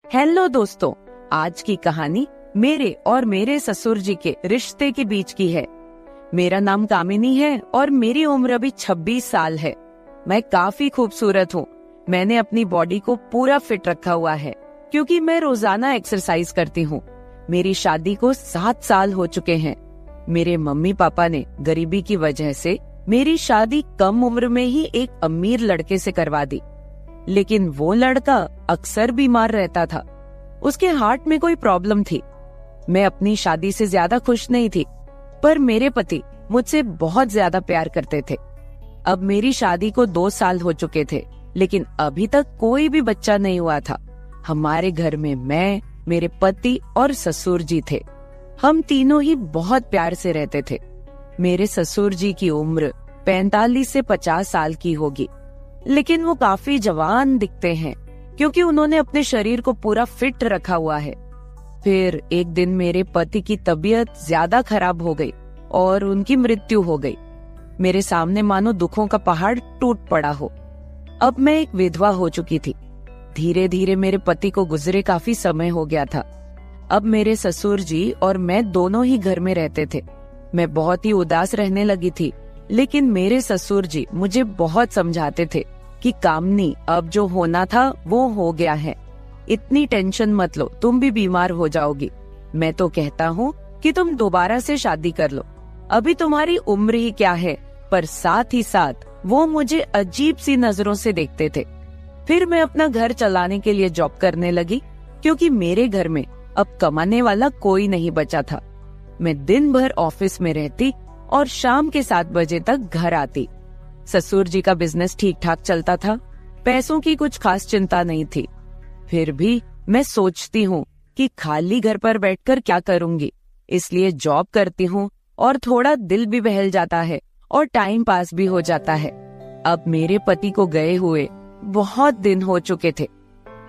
Hello दोस्तों, आज की कहानी मेरे और मेरे ससुर जी के रिश्ते के बीच की है। मेरा नाम कामिनी है और मेरी उम्र अभी 26 साल है। मैं काफी खूबसूरत हूँ। मैंने अपनी बॉडी को पूरा फिट रखा हुआ है क्योंकि मैं रोजाना एक्सरसाइज करती हूँ। मेरी शादी को 7 साल हो चुके हैं। मेरे मम्मी पापा ने गरीबी की वजह से मेरी शादी कम उम्र में ही एक अमीर लड़के से करवा दी, लेकिन वो लड़का अक्सर बीमार रहता था। उसके हार्ट में कोई प्रॉब्लम थी। मैं अपनी शादी से ज्यादा खुश नहीं थी, पर मेरे पति मुझसे बहुत ज्यादा प्यार करते थे। अब मेरी शादी को 2 साल हो चुके थे, लेकिन अभी तक कोई भी बच्चा नहीं हुआ था। हमारे घर में मैं, मेरे पति और ससुर जी थे। हम तीनों ही बहुत प्यार से रहते थे। मेरे ससुर जी की उम्र 45 से 50 साल की होगी, लेकिन वो काफी जवान दिखते हैं क्योंकि उन्होंने अपने शरीर को पूरा फिट रखा हुआ है। फिर एक दिन मेरे पति की तबीयत ज्यादा खराब हो गई और उनकी मृत्यु हो गई। मेरे सामने मानो दुखों का पहाड़ टूट पड़ा हो। अब मैं एक विधवा हो चुकी थी। धीरे धीरे मेरे पति को गुजरे काफी समय हो गया था। अब मेरे ससुर जी और मैं दोनों ही घर में रहते थे। मैं बहुत ही उदास रहने लगी थी, लेकिन मेरे ससुर जी मुझे बहुत समझाते थे कि कामनी, अब जो होना था वो हो गया है, इतनी टेंशन मत लो, तुम भी बीमार हो जाओगी। मैं तो कहता हूँ कि तुम दोबारा से शादी कर लो, अभी तुम्हारी उम्र ही क्या है। पर साथ ही साथ वो मुझे अजीब सी नजरों से देखते थे। फिर मैं अपना घर चलाने के लिए जॉब करने लगी क्योंकि मेरे घर में अब कमाने वाला कोई नहीं बचा था। मैं दिन भर ऑफिस में रहती और शाम के 7 बजे तक घर आती। ससुर जी का बिजनेस ठीक ठाक चलता था, पैसों की कुछ खास चिंता नहीं थी। फिर भी मैं सोचती हूँ कि खाली घर पर बैठकर क्या करूँगी, इसलिए जॉब करती हूँ और थोड़ा दिल भी बहल जाता है और टाइम पास भी हो जाता है। अब मेरे पति को गए हुए बहुत दिन हो चुके थे,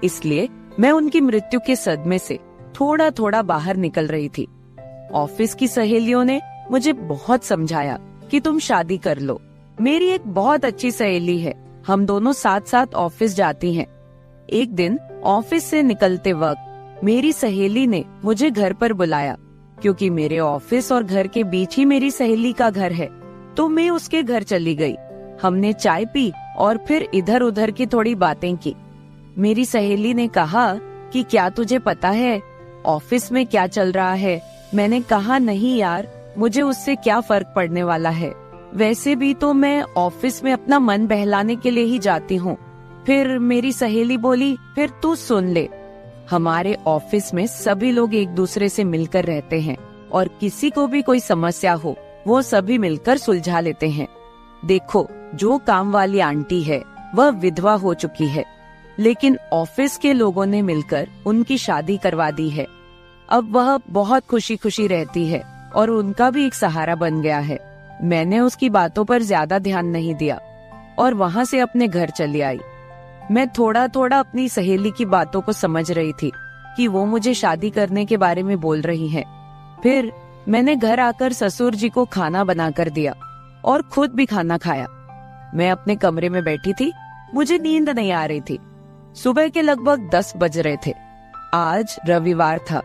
इसलिए मैं उनकी मृत्यु के सदमे से थोड़ा थोड़ा बाहर निकल रही थी। ऑफिस की सहेलियों ने मुझे बहुत समझाया कि तुम शादी कर लो। मेरी एक बहुत अच्छी सहेली है, हम दोनों साथ साथ ऑफिस जाती हैं। एक दिन ऑफिस से निकलते वक्त मेरी सहेली ने मुझे घर पर बुलाया क्योंकि मेरे ऑफिस और घर के बीच ही मेरी सहेली का घर है। तो मैं उसके घर चली गई। हमने चाय पी और फिर इधर उधर की थोड़ी बातें की। मेरी सहेली ने कहा कि क्या तुझे पता है ऑफिस में क्या चल रहा है? मैंने कहा नहीं यार, मुझे उससे क्या फर्क पड़ने वाला है, वैसे भी तो मैं ऑफिस में अपना मन बहलाने के लिए ही जाती हूँ। फिर मेरी सहेली बोली, फिर तू सुन ले, हमारे ऑफिस में सभी लोग एक दूसरे से मिलकर रहते हैं और किसी को भी कोई समस्या हो वो सभी मिलकर सुलझा लेते हैं। देखो, जो काम वाली आंटी है वह विधवा हो चुकी है, लेकिन ऑफिस के लोगों ने मिलकर उनकी शादी करवा दी है। अब वह बहुत खुशी खुशी रहती है और उनका भी एक सहारा बन गया है। मैंने उसकी बातों पर ज्यादा ध्यान नहीं दिया और वहाँ से अपने घर चली आई। मैं थोड़ा थोड़ा अपनी सहेली की बातों को समझ रही थी कि वो मुझे शादी करने के बारे में बोल रही है। फिर मैंने घर आकर ससुर जी को खाना बनाकर दिया और खुद भी खाना खाया। मैं अपने कमरे में बैठी थी, मुझे नींद नहीं आ रही थी। सुबह के लगभग 10 बज रहे थे। आज रविवार था,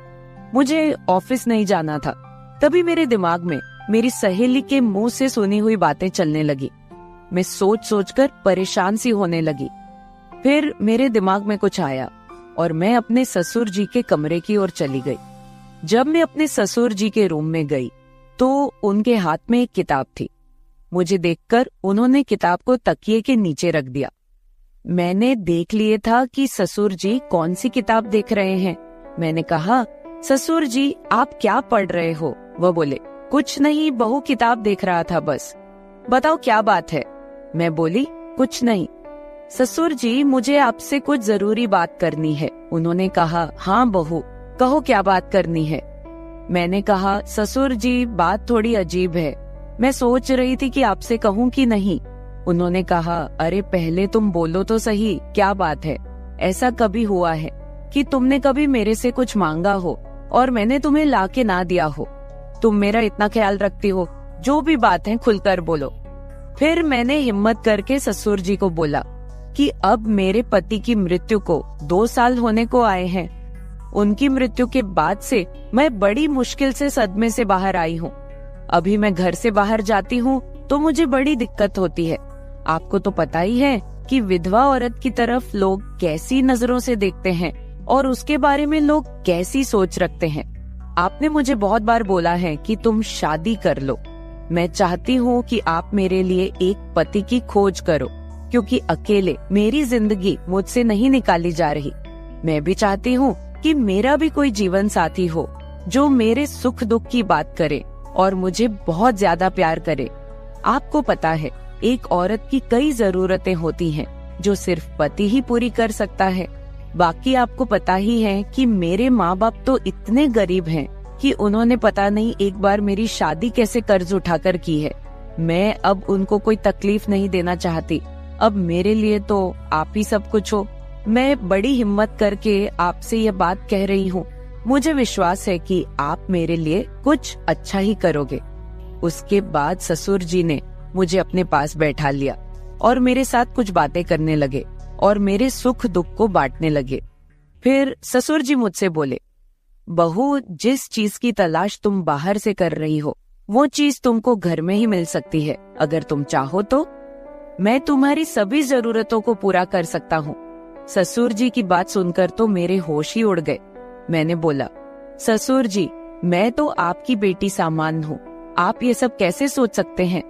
मुझे ऑफिस नहीं जाना था। तभी मेरे दिमाग में मेरी सहेली के मुंह से सुनी हुई बातें चलने लगी। मैं सोच सोचकर परेशान सी होने लगी। फिर मेरे दिमाग में कुछ आया और मैं अपने ससुर जी के कमरे की ओर चली गई। जब मैं अपने ससुर जी के रूम में गई तो उनके हाथ में एक किताब थी। मुझे देखकर उन्होंने किताब को तकिए के नीचे रख दिया। मैंने देख लिए था कि ससुर जी कौन सी किताब देख रहे हैं। मैंने कहा, ससुर जी आप क्या पढ़ रहे हो? वह बोले, कुछ नहीं बहू, किताब देख रहा था बस। बताओ क्या बात है? मैं बोली, कुछ नहीं। ससुर जी मुझे आपसे कुछ जरूरी बात करनी है। उन्होंने कहा, हाँ बहू कहो क्या बात करनी है। मैंने कहा, ससुर जी बात थोड़ी अजीब है, मैं सोच रही थी कि आपसे कहूँ कि नहीं। उन्होंने कहा, अरे पहले तुम बोलो तो सही, क्या बात है? ऐसा कभी हुआ है कि तुमने कभी मेरे से कुछ मांगा हो और मैंने तुम्हें ला के ना दिया हो? तुम मेरा इतना ख्याल रखती हो, जो भी बात है खुलकर बोलो। फिर मैंने हिम्मत करके ससुर जी को बोला कि अब मेरे पति की मृत्यु को 2 साल होने को आए हैं उनकी मृत्यु के बाद से मैं बड़ी मुश्किल से सदमे से बाहर आई हूँ। अभी मैं घर से बाहर जाती हूँ तो मुझे बड़ी दिक्कत होती है। आपको तो पता ही है कि विधवा औरत की तरफ लोग कैसी नजरों से देखते हैं और उसके बारे में लोग कैसी सोच रखते हैं। आपने मुझे बहुत बार बोला है कि तुम शादी कर लो। मैं चाहती हूँ कि आप मेरे लिए एक पति की खोज करो, क्योंकि अकेले मेरी जिंदगी मुझसे नहीं निकाली जा रही। मैं भी चाहती हूँ कि मेरा भी कोई जीवन साथी हो जो मेरे सुख दुख की बात करे और मुझे बहुत ज्यादा प्यार करे। आपको पता है, एक औरत की कई जरूरतें होती हैं जो सिर्फ पति ही पूरी कर सकता है। बाकी आपको पता ही है कि मेरे माँ बाप तो इतने गरीब हैं कि उन्होंने पता नहीं एक बार मेरी शादी कैसे कर्ज उठाकर की है। मैं अब उनको कोई तकलीफ नहीं देना चाहती। अब मेरे लिए तो आप ही सब कुछ हो। मैं बड़ी हिम्मत करके आपसे ये बात कह रही हूँ। मुझे विश्वास है कि आप मेरे लिए कुछ अच्छा ही करोगे। उसके बाद ससुर जी ने मुझे अपने पास बैठा लिया और मेरे साथ कुछ बातें करने लगे और मेरे सुख दुख को बांटने लगे। फिर ससुर जी मुझसे बोले, बहू, जिस चीज की तलाश तुम बाहर से कर रही हो वो चीज तुमको घर में ही मिल सकती है। अगर तुम चाहो तो मैं तुम्हारी सभी जरूरतों को पूरा कर सकता हूँ। ससुर जी की बात सुनकर तो मेरे होश ही उड़ गए। मैंने बोला, ससुर जी, मैं तो आपकी बेटी सामान हूँ, आप ये सब कैसे सोच सकते हैं?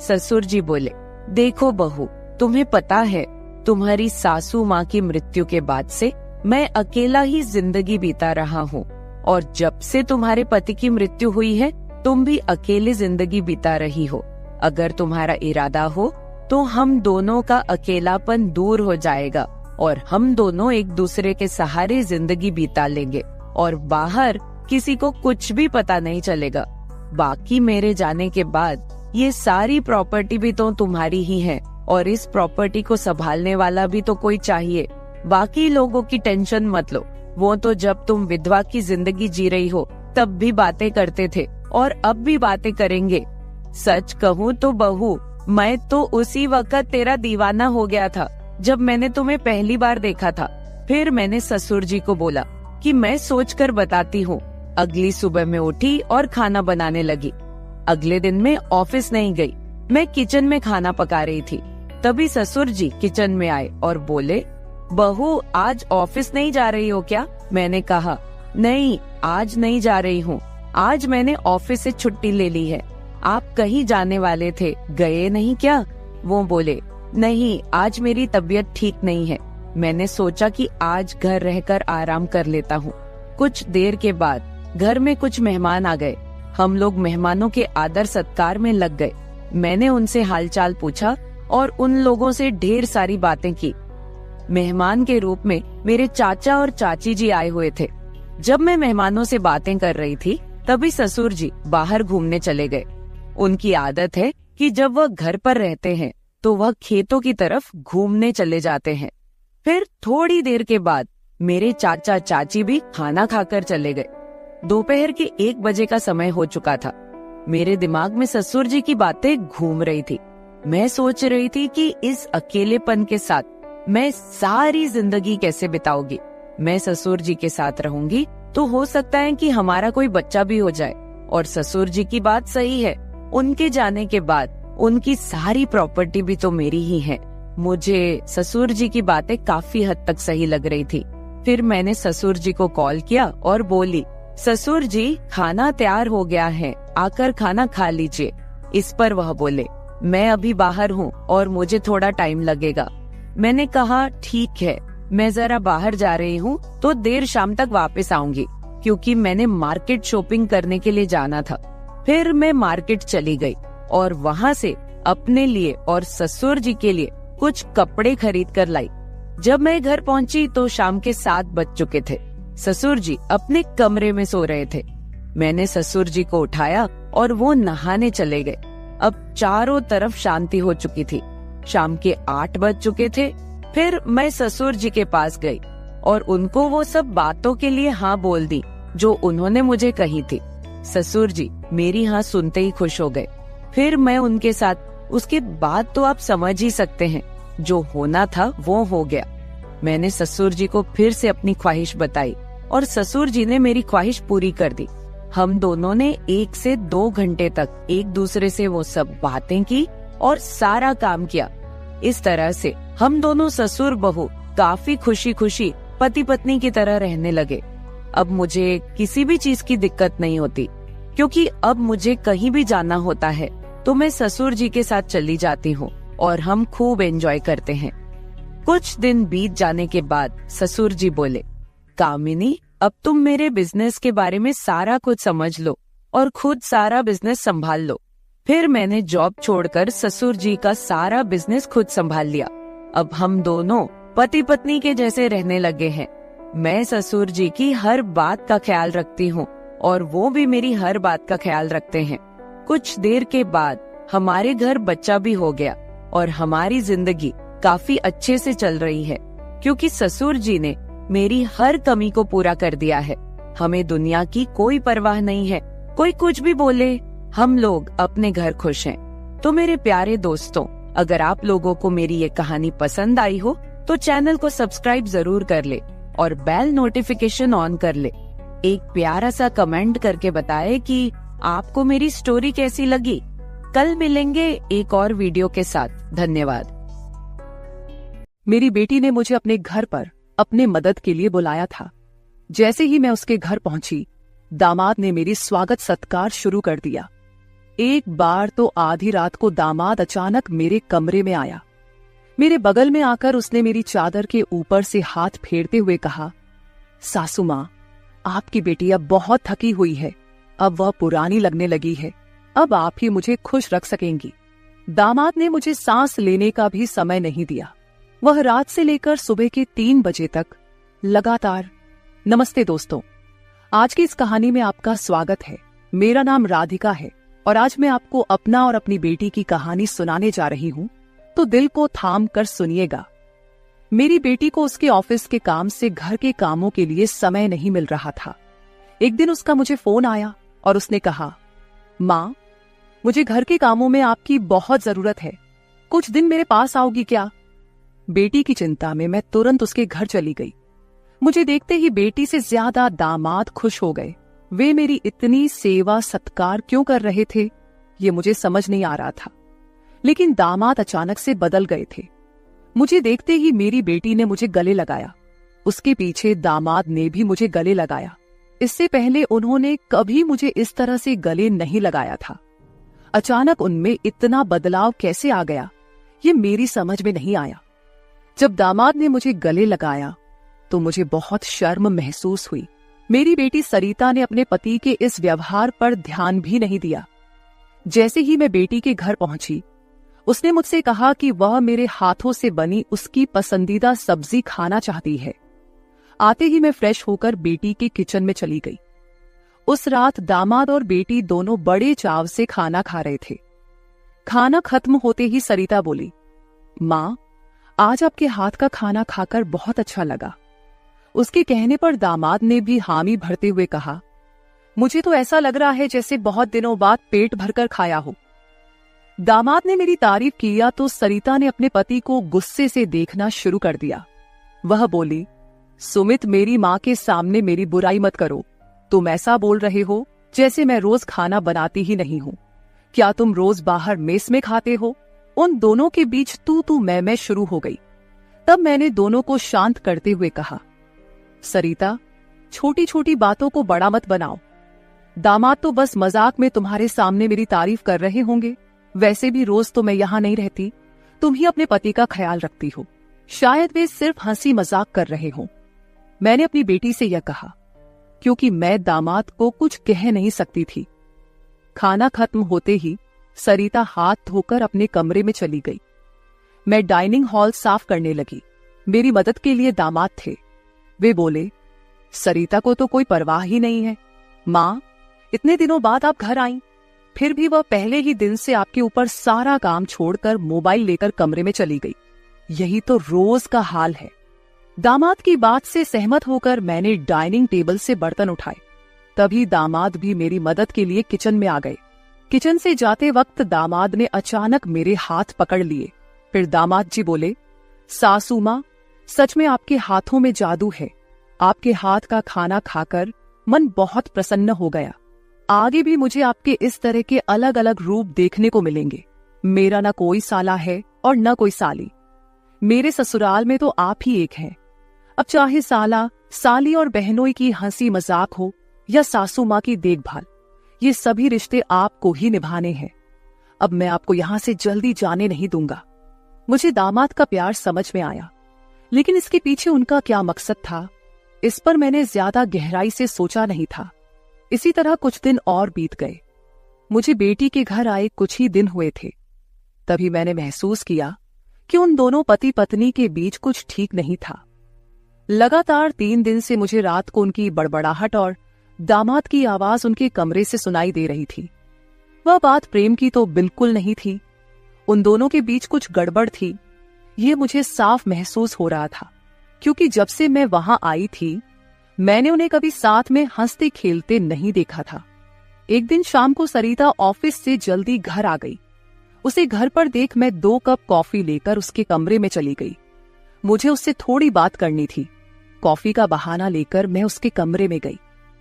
ससुर जी बोले, देखो बहू, तुम्हें पता है तुम्हारी सासू माँ की मृत्यु के बाद से मैं अकेला ही जिंदगी बीता रहा हूँ, और जब से तुम्हारे पति की मृत्यु हुई है तुम भी अकेले जिंदगी बीता रही हो। अगर तुम्हारा इरादा हो तो हम दोनों का अकेलापन दूर हो जाएगा और हम दोनों एक दूसरे के सहारे जिंदगी बिता लेंगे और बाहर किसी को कुछ भी पता नहीं चलेगा। बाकी मेरे जाने के बाद ये सारी प्रॉपर्टी भी तो तुम्हारी ही है और इस प्रॉपर्टी को संभालने वाला भी तो कोई चाहिए। बाकी लोगों की टेंशन मत लो, वो तो जब तुम विधवा की जिंदगी जी रही हो तब भी बातें करते थे और अब भी बातें करेंगे। सच कहूँ तो बहू, मैं तो उसी वक्त तेरा दीवाना हो गया था जब मैंने तुम्हें पहली बार देखा था। फिर मैंने ससुर जी को बोला कि मैं सोचकर बताती हूँ। अगली सुबह मैं उठी और खाना बनाने लगी। अगले दिन मैं ऑफिस नहीं गई, मैं किचन में खाना पका रही थी। तभी ससुर जी किचन में आए और बोले, बहू, आज ऑफिस नहीं जा रही हो क्या? मैंने कहा, नहीं, आज नहीं जा रही हूँ। आज मैंने ऑफिस से छुट्टी ले ली है। आप कहीं जाने वाले थे, गए नहीं क्या? वो बोले, नहीं, आज मेरी तबीयत ठीक नहीं है। मैंने सोचा कि आज घर रहकर आराम कर लेता हूँ। कुछ देर के बाद घर में कुछ मेहमान आ गए। हम लोग मेहमानों के आदर सत्कार में लग गए। मैंने उनसे हालचाल पूछा और उन लोगों से ढेर सारी बातें की। मेहमान के रूप में मेरे चाचा और चाची जी आए हुए थे। जब मैं मेहमानों से बातें कर रही थी तभी ससुर जी बाहर घूमने चले गए। उनकी आदत है कि जब वह घर पर रहते हैं तो वह खेतों की तरफ घूमने चले जाते हैं। फिर थोड़ी देर के बाद मेरे चाचा चाची भी खाना खाकर चले गए। दोपहर के 1 बजे का समय हो चुका था। मेरे दिमाग में ससुर जी की बातें घूम रही थी। मैं सोच रही थी कि इस अकेलेपन के साथ मैं सारी जिंदगी कैसे बिताऊंगी। मैं ससुर जी के साथ रहूंगी तो हो सकता है कि हमारा कोई बच्चा भी हो जाए। और ससुर जी की बात सही है, उनके जाने के बाद उनकी सारी प्रॉपर्टी भी तो मेरी ही है। मुझे ससुर जी की बातें काफी हद तक सही लग रही थी। फिर मैंने ससुर जी को कॉल किया और बोली, ससुर जी, खाना तैयार हो गया है, आकर खाना खा लीजिए। इस पर वह बोले, मैं अभी बाहर हूँ और मुझे थोड़ा टाइम लगेगा। मैंने कहा, ठीक है, मैं जरा बाहर जा रही हूँ तो देर शाम तक वापस आऊंगी, क्योंकि मैंने मार्केट शॉपिंग करने के लिए जाना था। फिर मैं मार्केट चली गई और वहाँ से अपने लिए और ससुर जी के लिए कुछ कपड़े खरीद कर लाई। जब मैं घर पहुँची तो शाम के 7 बज चुके थे। ससुर जी अपने कमरे में सो रहे थे। मैंने ससुर जी को उठाया और वो नहाने चले गए। अब चारों तरफ शांति हो चुकी थी। शाम के 8 बज चुके थे। फिर मैं ससुर जी के पास गई और उनको वो सब बातों के लिए हाँ बोल दी जो उन्होंने मुझे कही थी। ससुर जी मेरी हाँ सुनते ही खुश हो गए। फिर मैं उनके साथ, उसके बाद तो आप समझ ही सकते हैं, जो होना था वो हो गया। मैंने ससुर जी को फिर से अपनी ख्वाहिश बताई और ससुर जी ने मेरी ख्वाहिश पूरी कर दी। हम दोनों ने 1 से 2 घंटे तक एक दूसरे से वो सब बातें की और सारा काम किया। इस तरह से हम दोनों ससुर बहू काफी खुशी खुशी पति पत्नी की तरह रहने लगे। अब मुझे किसी भी चीज की दिक्कत नहीं होती, क्योंकि अब मुझे कहीं भी जाना होता है तो मैं ससुर जी के साथ चली जाती हूँ और हम खूब एंजॉय करते हैं। कुछ दिन बीत जाने के बाद ससुर जी बोले, कामिनी, अब तुम मेरे बिजनेस के बारे में सारा कुछ समझ लो और खुद सारा बिजनेस संभाल लो। फिर मैंने जॉब छोड़कर ससुर जी का सारा बिजनेस खुद संभाल लिया। अब हम दोनों पति पत्नी के जैसे रहने लगे हैं। मैं ससुर जी की हर बात का ख्याल रखती हूँ और वो भी मेरी हर बात का ख्याल रखते हैं। कुछ देर के बाद हमारे घर बच्चा भी हो गया और हमारी जिंदगी काफी अच्छे से चल रही है, क्योंकि ससुर जी ने मेरी हर कमी को पूरा कर दिया है। हमें दुनिया की कोई परवाह नहीं है, कोई कुछ भी बोले, हम लोग अपने घर खुश हैं। तो मेरे प्यारे दोस्तों, अगर आप लोगों को मेरी ये कहानी पसंद आई हो तो चैनल को सब्सक्राइब जरूर कर ले और बेल नोटिफिकेशन ऑन कर ले। एक प्यारा सा कमेंट करके बताएं कि आपको मेरी स्टोरी कैसी लगी। कल मिलेंगे एक और वीडियो के साथ। धन्यवाद। मेरी बेटी ने मुझे अपने घर पर अपने मदद के लिए बुलाया था। जैसे ही मैं उसके घर पहुंची, दामाद ने मेरी स्वागत सत्कार शुरू कर दिया। एक बार तो आधी रात को दामाद अचानक मेरे कमरे में आया। मेरे बगल में आकर उसने मेरी चादर के ऊपर से हाथ फेरते हुए कहा, सासू माँ, आपकी बेटी अब बहुत थकी हुई है, अब वह पुरानी लगने लगी है, अब आप ही मुझे खुश रख सकेंगी। दामाद ने मुझे सांस लेने का भी समय नहीं दिया। वह रात से लेकर सुबह के 3 बजे तक लगातार। नमस्ते दोस्तों, आज की इस कहानी में आपका स्वागत है। मेरा नाम राधिका है और आज मैं आपको अपना और अपनी बेटी की कहानी सुनाने जा रही हूँ, तो दिल को थाम कर सुनिएगा। मेरी बेटी को उसके ऑफिस के काम से घर के कामों के लिए समय नहीं मिल रहा था। एक दिन उसका मुझे फोन आया और उसने कहा, माँ, मुझे घर के कामों में आपकी बहुत जरूरत है, कुछ दिन मेरे पास आओगी क्या? बेटी की चिंता में मैं तुरंत उसके घर चली गई। मुझे देखते ही बेटी से ज्यादा दामाद खुश हो गए। वे मेरी इतनी सेवा सत्कार क्यों कर रहे थे, ये मुझे समझ नहीं आ रहा था। लेकिन दामाद अचानक से बदल गए थे। मुझे देखते ही मेरी बेटी ने मुझे गले लगाया। उसके पीछे दामाद ने भी मुझे गले लगाया। इससे पहले उन्होंने कभी मुझे इस तरह से गले नहीं लगाया था। अचानक उनमें इतना बदलाव कैसे आ गया, ये मेरी समझ में नहीं आया। जब दामाद ने मुझे गले लगाया तो मुझे बहुत शर्म महसूस हुई। मेरी बेटी सरिता ने अपने पति के इस व्यवहार पर ध्यान भी नहीं दिया। जैसे ही मैं बेटी के घर पहुंची, उसने मुझसे कहा कि वह मेरे हाथों से बनी उसकी पसंदीदा सब्जी खाना चाहती है। आते ही मैं फ्रेश होकर बेटी के किचन में चली गई। उस रात दामाद और बेटी दोनों बड़े चाव से खाना खा रहे थे। खाना खत्म होते ही सरिता बोली, माँ, आज आपके हाथ का खाना खाकर बहुत अच्छा लगा। उसके कहने पर दामाद ने भी हामी भरते हुए कहा, मुझे तो ऐसा लग रहा है जैसे बहुत दिनों बाद पेट भरकर खाया हो। दामाद ने मेरी तारीफ किया तो सरिता ने अपने पति को गुस्से से देखना शुरू कर दिया। वह बोली, सुमित, मेरी माँ के सामने मेरी बुराई मत करो। तुम ऐसा बोल रहे हो जैसे मैं रोज खाना बनाती ही नहीं हूँ। क्या तुम रोज बाहर मेस में खाते हो? उन दोनों के बीच तू मैं शुरू हो गई। तब मैंने दोनों को शांत करते हुए कहा, सरिता, छोटी छोटी बातों को बड़ा मत बनाओ। दामाद तो बस मजाक में तुम्हारे सामने मेरी तारीफ कर रहे होंगे। वैसे भी रोज तो मैं यहाँ नहीं रहती, तुम ही अपने पति का ख्याल रखती हो। शायद वे सिर्फ हंसी मजाक कर रहे हों। मैंने अपनी बेटी से यह कहा क्योंकि मैं दामाद को कुछ कह नहीं सकती थी। खाना खत्म होते ही सरिता हाथ धोकर अपने कमरे में चली गई। मैं डाइनिंग हॉल साफ करने लगी। मेरी मदद के लिए दामाद थे। वे बोले, सरिता को तो कोई परवाह ही नहीं है। माँ, इतने दिनों बाद आप घर आईं, फिर भी वह पहले ही दिन से आपके ऊपर सारा काम छोड़कर मोबाइल लेकर कमरे में चली गई। यही तो रोज का हाल है। दामाद की बात से सहमत होकर मैंने डाइनिंग टेबल से बर्तन उठाए। तभी दामाद भी मेरी मदद के लिए किचन में आ गए। किचन से जाते वक्त दामाद ने अचानक मेरे हाथ पकड़ लिए। फिर दामाद जी बोले, सासू माँ, सच में आपके हाथों में जादू है। आपके हाथ का खाना खाकर मन बहुत प्रसन्न हो गया। आगे भी मुझे आपके इस तरह के अलग अलग रूप देखने को मिलेंगे। मेरा न कोई साला है और न कोई साली। मेरे ससुराल में तो आप ही एक हैं। अब चाहे साला, साली और बहनोई की हंसी मजाक हो या सासू माँ की देखभाल, ये सभी रिश्ते आपको ही निभाने हैं। अब मैं आपको यहां से जल्दी जाने नहीं दूंगा। मुझे दामाद का प्यार समझ में आया, लेकिन इसके पीछे उनका क्या मकसद था, इस पर मैंने ज्यादा गहराई से सोचा नहीं था। इसी तरह कुछ दिन और बीत गए। मुझे बेटी के घर आए कुछ ही दिन हुए थे, तभी मैंने महसूस किया कि उन दोनों पति पत्नी के बीच कुछ ठीक नहीं था। लगातार 3 दिन से मुझे रात को उनकी बड़बड़ाहट और दामाद की आवाज उनके कमरे से सुनाई दे रही थी। वह बात प्रेम की तो बिल्कुल नहीं थी। उन दोनों के बीच कुछ गड़बड़ थी, ये मुझे साफ महसूस हो रहा था, क्योंकि जब से मैं वहां आई थी मैंने उन्हें कभी साथ में हंसते खेलते नहीं देखा था। एक दिन शाम को सरिता ऑफिस से जल्दी घर आ गई। उसे घर पर देख मैं 2 कप कॉफी लेकर उसके कमरे में चली गई। मुझे उससे थोड़ी बात करनी थी। कॉफी का बहाना लेकर मैं उसके कमरे में गई।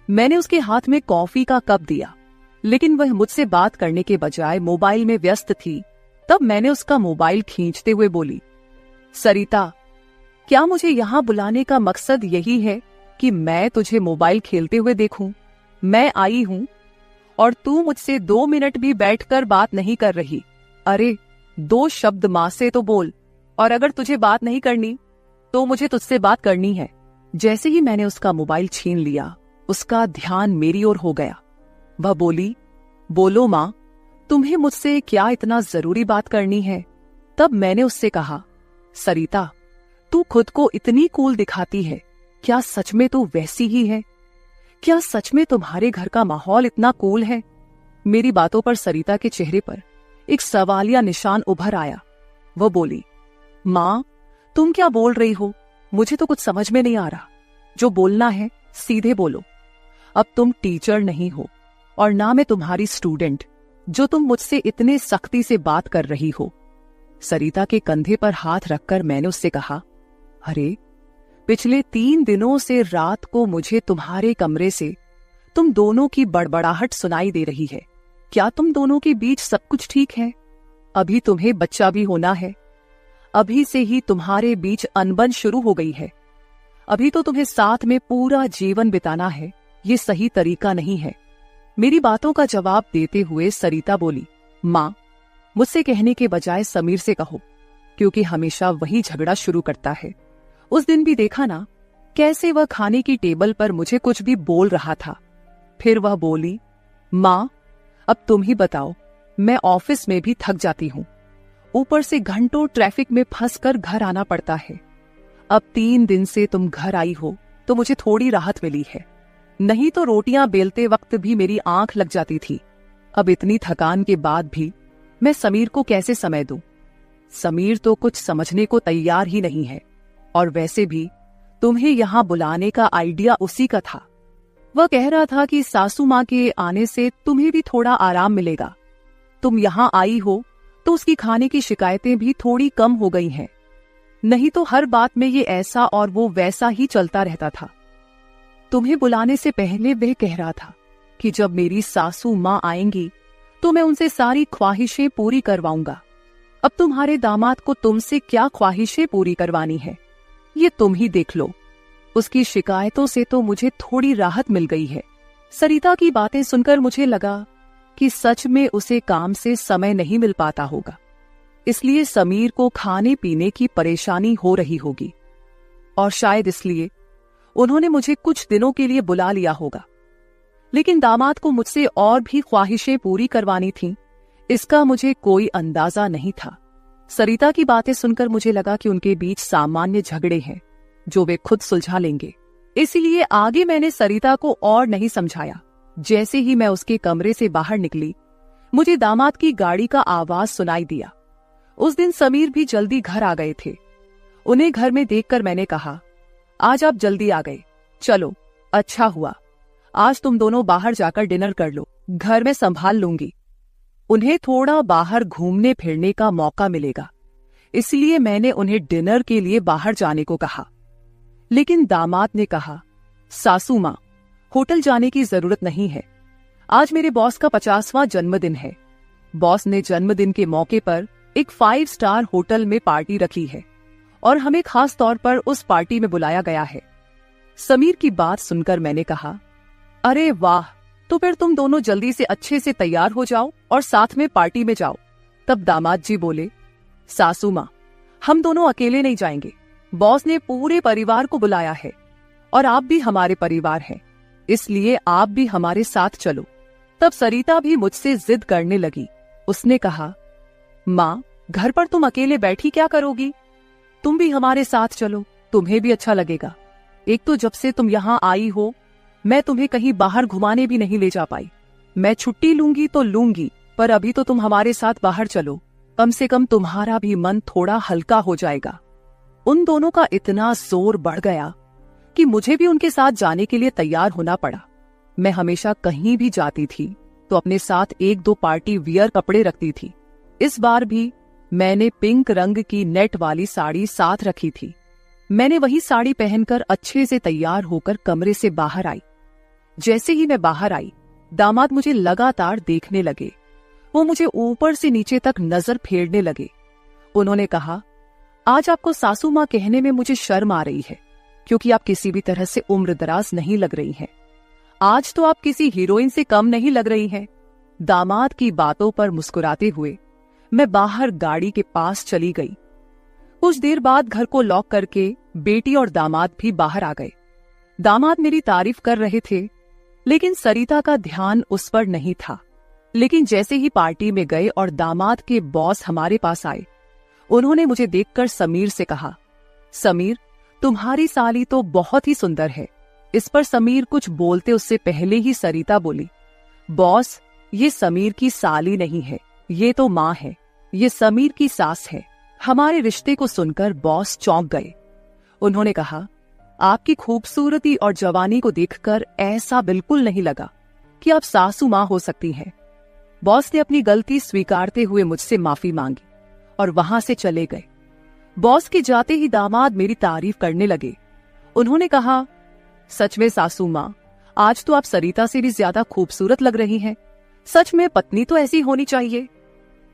मैंने उसके हाथ में कॉफी का कप दिया, लेकिन वह मुझसे बात करने के बजाय मोबाइल में व्यस्त थी। तब मैंने उसका मोबाइल खींचते हुए बोली, सरिता, क्या मुझे यहाँ बुलाने का मकसद यही है कि मैं तुझे मोबाइल खेलते हुए देखूं? मैं आई हूं और तू मुझसे 2 मिनट भी बैठकर बात नहीं कर रही। अरे 2 शब्द मां से तो बोल, और अगर तुझे बात नहीं करनी तो मुझे तुझसे बात करनी है। जैसे ही मैंने उसका मोबाइल छीन लिया, उसका ध्यान मेरी ओर हो गया। वह बोली, बोलो मां, तुम्हें मुझसे क्या इतना जरूरी बात करनी है? तब मैंने उससे कहा, सरिता, तू खुद को इतनी कूल दिखाती है, क्या सच में तू वैसी ही है? क्या सच में तुम्हारे घर का माहौल इतना कूल है? मेरी बातों पर सरिता के चेहरे पर एक सवालिया निशान उभर आया। वह बोली, मां, तुम क्या बोल रही हो? मुझे तो कुछ समझ में नहीं आ रहा। जो बोलना है सीधे बोलो। अब तुम टीचर नहीं हो और ना मैं तुम्हारी स्टूडेंट, जो तुम मुझसे इतने सख्ती से बात कर रही हो। सरिता के कंधे पर हाथ रखकर मैंने उससे कहा, अरे पिछले 3 दिनों से रात को मुझे तुम्हारे कमरे से तुम दोनों की बड़बड़ाहट सुनाई दे रही है। क्या तुम दोनों के बीच सब कुछ ठीक है? अभी तुम्हें बच्चा भी होना है। अभी से ही तुम्हारे बीच अनबन शुरू हो गई है। अभी तो तुम्हें साथ में पूरा जीवन बिताना है। ये सही तरीका नहीं है। मेरी बातों का जवाब देते हुए सरिता बोली, मां, मुझसे कहने के बजाय समीर से कहो, क्योंकि हमेशा वही झगड़ा शुरू करता है। उस दिन भी देखा ना, कैसे वह खाने की टेबल पर मुझे कुछ भी बोल रहा था। फिर वह बोली, मां, अब तुम ही बताओ, मैं ऑफिस में भी थक जाती हूँ। ऊपर से घंटों ट्रैफिक में फंसकर घर आना पड़ता है। अब 3 दिन से तुम घर आई हो तो मुझे थोड़ी राहत मिली है, नहीं तो रोटियां बेलते वक्त भी मेरी आंख लग जाती थी। अब इतनी थकान के बाद भी मैं समीर को कैसे समय दूं? समीर तो कुछ समझने को तैयार ही नहीं है, और वैसे भी तुम्हें यहां बुलाने का आइडिया उसी का था। वह कह रहा था कि सासू मां के आने से तुम्हें भी थोड़ा आराम मिलेगा। तुम यहां आई हो तो उसकी खाने की शिकायतें भी थोड़ी कम हो गई हैं, नहीं तो हर बात में ये ऐसा और वो वैसा ही चलता रहता था। तुम्हें बुलाने से पहले वह कह रहा था कि जब मेरी सासू मां आएंगी तो मैं उनसे सारी ख्वाहिशें पूरी करवाऊंगा। अब तुम्हारे दामाद को तुमसे क्या ख्वाहिशें पूरी करवानी है, ये तुम ही देख लो। उसकी शिकायतों से तो मुझे थोड़ी राहत मिल गई है। सरिता की बातें सुनकर मुझे लगा कि सच में उसे काम से समय नहीं मिल पाता होगा, इसलिए समीर को खाने पीने की परेशानी हो रही होगी, और शायद इसलिए उन्होंने मुझे कुछ दिनों के लिए बुला लिया होगा। लेकिन दामाद को मुझसे और भी ख्वाहिशें पूरी करवानी थीं, इसका मुझे कोई अंदाजा नहीं था। सरिता की बातें सुनकर मुझे लगा कि उनके बीच सामान्य झगड़े हैं जो वे खुद सुलझा लेंगे, इसीलिए आगे मैंने सरिता को और नहीं समझाया। जैसे ही मैं उसके कमरे से बाहर निकली, मुझे दामाद की गाड़ी का आवाज सुनाई दिया। उस दिन समीर भी जल्दी घर आ गए थे। उन्हें घर में देखकर मैंने कहा, आज आप जल्दी आ गए, चलो अच्छा हुआ। आज तुम दोनों बाहर जाकर डिनर कर लो, घर में संभाल लूंगी। उन्हें थोड़ा बाहर घूमने फिरने का मौका मिलेगा, इसलिए मैंने उन्हें डिनर के लिए बाहर जाने को कहा। लेकिन दामाद ने कहा, सासू माँ, होटल जाने की जरूरत नहीं है। आज मेरे बॉस का 50वां जन्मदिन है। बॉस ने जन्मदिन के मौके पर एक 5 स्टार होटल में पार्टी रखी है और हमें खास तौर पर उस पार्टी में बुलाया गया है। समीर की बात सुनकर मैंने कहा, अरे वाह, तो फिर तुम दोनों जल्दी से अच्छे से तैयार हो जाओ और साथ में पार्टी में जाओ। तब दामाद जी बोले, सासू माँ, हम दोनों अकेले नहीं जाएंगे। बॉस ने पूरे परिवार को बुलाया है और आप भी हमारे परिवार हैं, इसलिए आप भी हमारे साथ चलो। तब सरिता भी मुझसे जिद करने लगी। उसने कहा, माँ, घर पर तुम अकेले बैठी क्या करोगी? तुम भी हमारे साथ चलो, तुम्हें भी अच्छा लगेगा। एक तो जब से तुम यहाँ आई हो, मैं तुम्हें कहीं बाहर घुमाने भी नहीं ले जा पाई। मैं छुट्टी लूंगी तो लूंगी, पर अभी तो तुम हमारे साथ बाहर चलो, कम से कम तुम्हारा भी मन थोड़ा हल्का हो जाएगा। उन दोनों का इतना जोर बढ़ गया कि मुझे भी उनके साथ जाने के लिए तैयार होना पड़ा। मैं हमेशा कहीं भी जाती थी तो अपने साथ 1-2 पार्टी वियर कपड़े रखती थी। इस बार भी मैंने पिंक रंग की नेट वाली साड़ी साथ रखी थी। मैंने वही साड़ी पहनकर अच्छे से तैयार होकर कमरे से बाहर आई। जैसे ही मैं बाहर आई, दामाद मुझे लगातार देखने लगे। वो मुझे ऊपर से नीचे तक नजर फेरने लगे। उन्होंने कहा, आज आपको सासू माँ कहने में मुझे शर्म आ रही है, क्योंकि आप किसी भी तरह से उम्रदराज नहीं लग रही हैं। आज तो आप किसी हीरोइन से कम नहीं लग रही हैं। दामाद की बातों पर मुस्कुराते हुए मैं बाहर गाड़ी के पास चली गई। कुछ देर बाद घर को लॉक करके बेटी और दामाद भी बाहर आ गए। दामाद मेरी तारीफ कर रहे थे, लेकिन सरिता का ध्यान उस पर नहीं था। लेकिन जैसे ही पार्टी में गए और दामाद के बॉस हमारे पास आए, उन्होंने मुझे देखकर समीर से कहा, समीर, तुम्हारी साली तो बहुत ही सुंदर है। इस पर समीर कुछ बोलते उससे पहले ही सरिता बोली, बॉस, ये समीर की साली नहीं है, ये तो माँ है, ये समीर की सास है। हमारे रिश्ते को सुनकर बॉस चौंक गए। उन्होंने कहा, आपकी खूबसूरती और जवानी को देखकर ऐसा बिल्कुल नहीं लगा कि आप सासू माँ हो सकती हैं। बॉस ने अपनी गलती स्वीकारते हुए मुझसे माफी मांगी और वहां से चले गए। बॉस के जाते ही दामाद मेरी तारीफ करने लगे। उन्होंने कहा, सच में सासू माँ, आज तो आप सरिता से भी ज्यादा खूबसूरत लग रही हैं। सच में पत्नी तो ऐसी होनी चाहिए।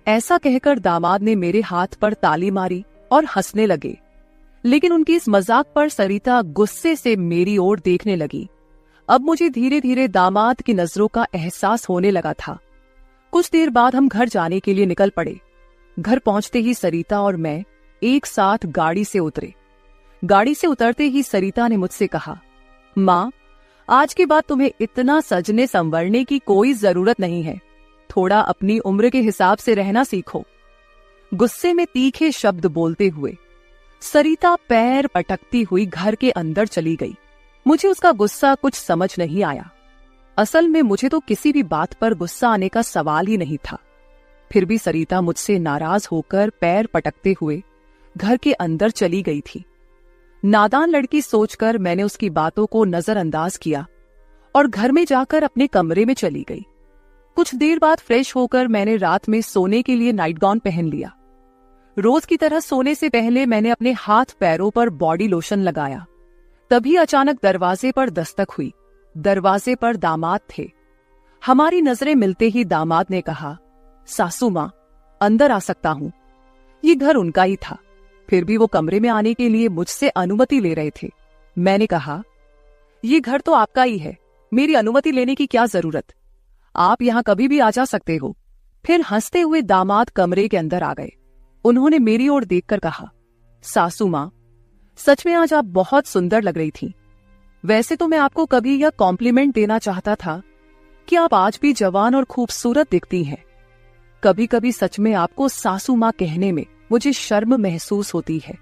ऐसा कहकर दामाद ने मेरे हाथ पर ताली मारी और हंसने लगे। लेकिन उनकी इस मजाक पर सरिता गुस्से से मेरी ओर देखने लगी। अब मुझे धीरे धीरे दामाद की नजरों का एहसास होने लगा था। कुछ देर बाद हम घर जाने के लिए निकल पड़े। घर पहुंचते ही सरिता और मैं एक साथ गाड़ी से उतरे। गाड़ी से उतरते ही सरिता ने मुझसे कहा, माँ, आज के बाद तुम्हें इतना सजने संवरने की कोई जरूरत नहीं है। थोड़ा अपनी उम्र के हिसाब से रहना सीखो। गुस्से में तीखे शब्द बोलते हुए सरिता पैर पटकती हुई घर के अंदर चली गई। मुझे उसका गुस्सा कुछ समझ नहीं आया। असल में मुझे तो किसी भी बात पर गुस्सा आने का सवाल ही नहीं था। फिर भी सरिता मुझसे नाराज होकर पैर पटकते हुए घर के अंदर चली गई थी। नादान लड़की सोचकर मैंने उसकी बातों को नजरअंदाज किया और घर में जाकर अपने कमरे में चली गई। कुछ देर बाद फ्रेश होकर मैंने रात में सोने के लिए नाइट गाउन पहन लिया। रोज की तरह सोने से पहले मैंने अपने हाथ पैरों पर बॉडी लोशन लगाया। तभी अचानक दरवाजे पर दस्तक हुई। दरवाजे पर दामाद थे। हमारी नजरें मिलते ही दामाद ने कहा, सासू माँ, अंदर आ सकता हूं। ये घर उनका ही था, फिर भी वो कमरे में आने के लिए मुझसे अनुमति ले रहे थे। मैंने कहा, ये घर तो आपका ही है, मेरी अनुमति लेने की क्या जरूरत, आप यहाँ कभी भी आ जा सकते हो। फिर हंसते हुए दामाद कमरे के अंदर आ गए। उन्होंने मेरी ओर देखकर कहा, सासू माँ, सच में आज आप बहुत सुंदर लग रही थी। वैसे तो मैं आपको कभी यह कॉम्प्लीमेंट देना चाहता था कि आप आज भी जवान और खूबसूरत दिखती हैं। कभी कभी सच में आपको सासू माँ कहने में मुझे शर्म महसूस होती है।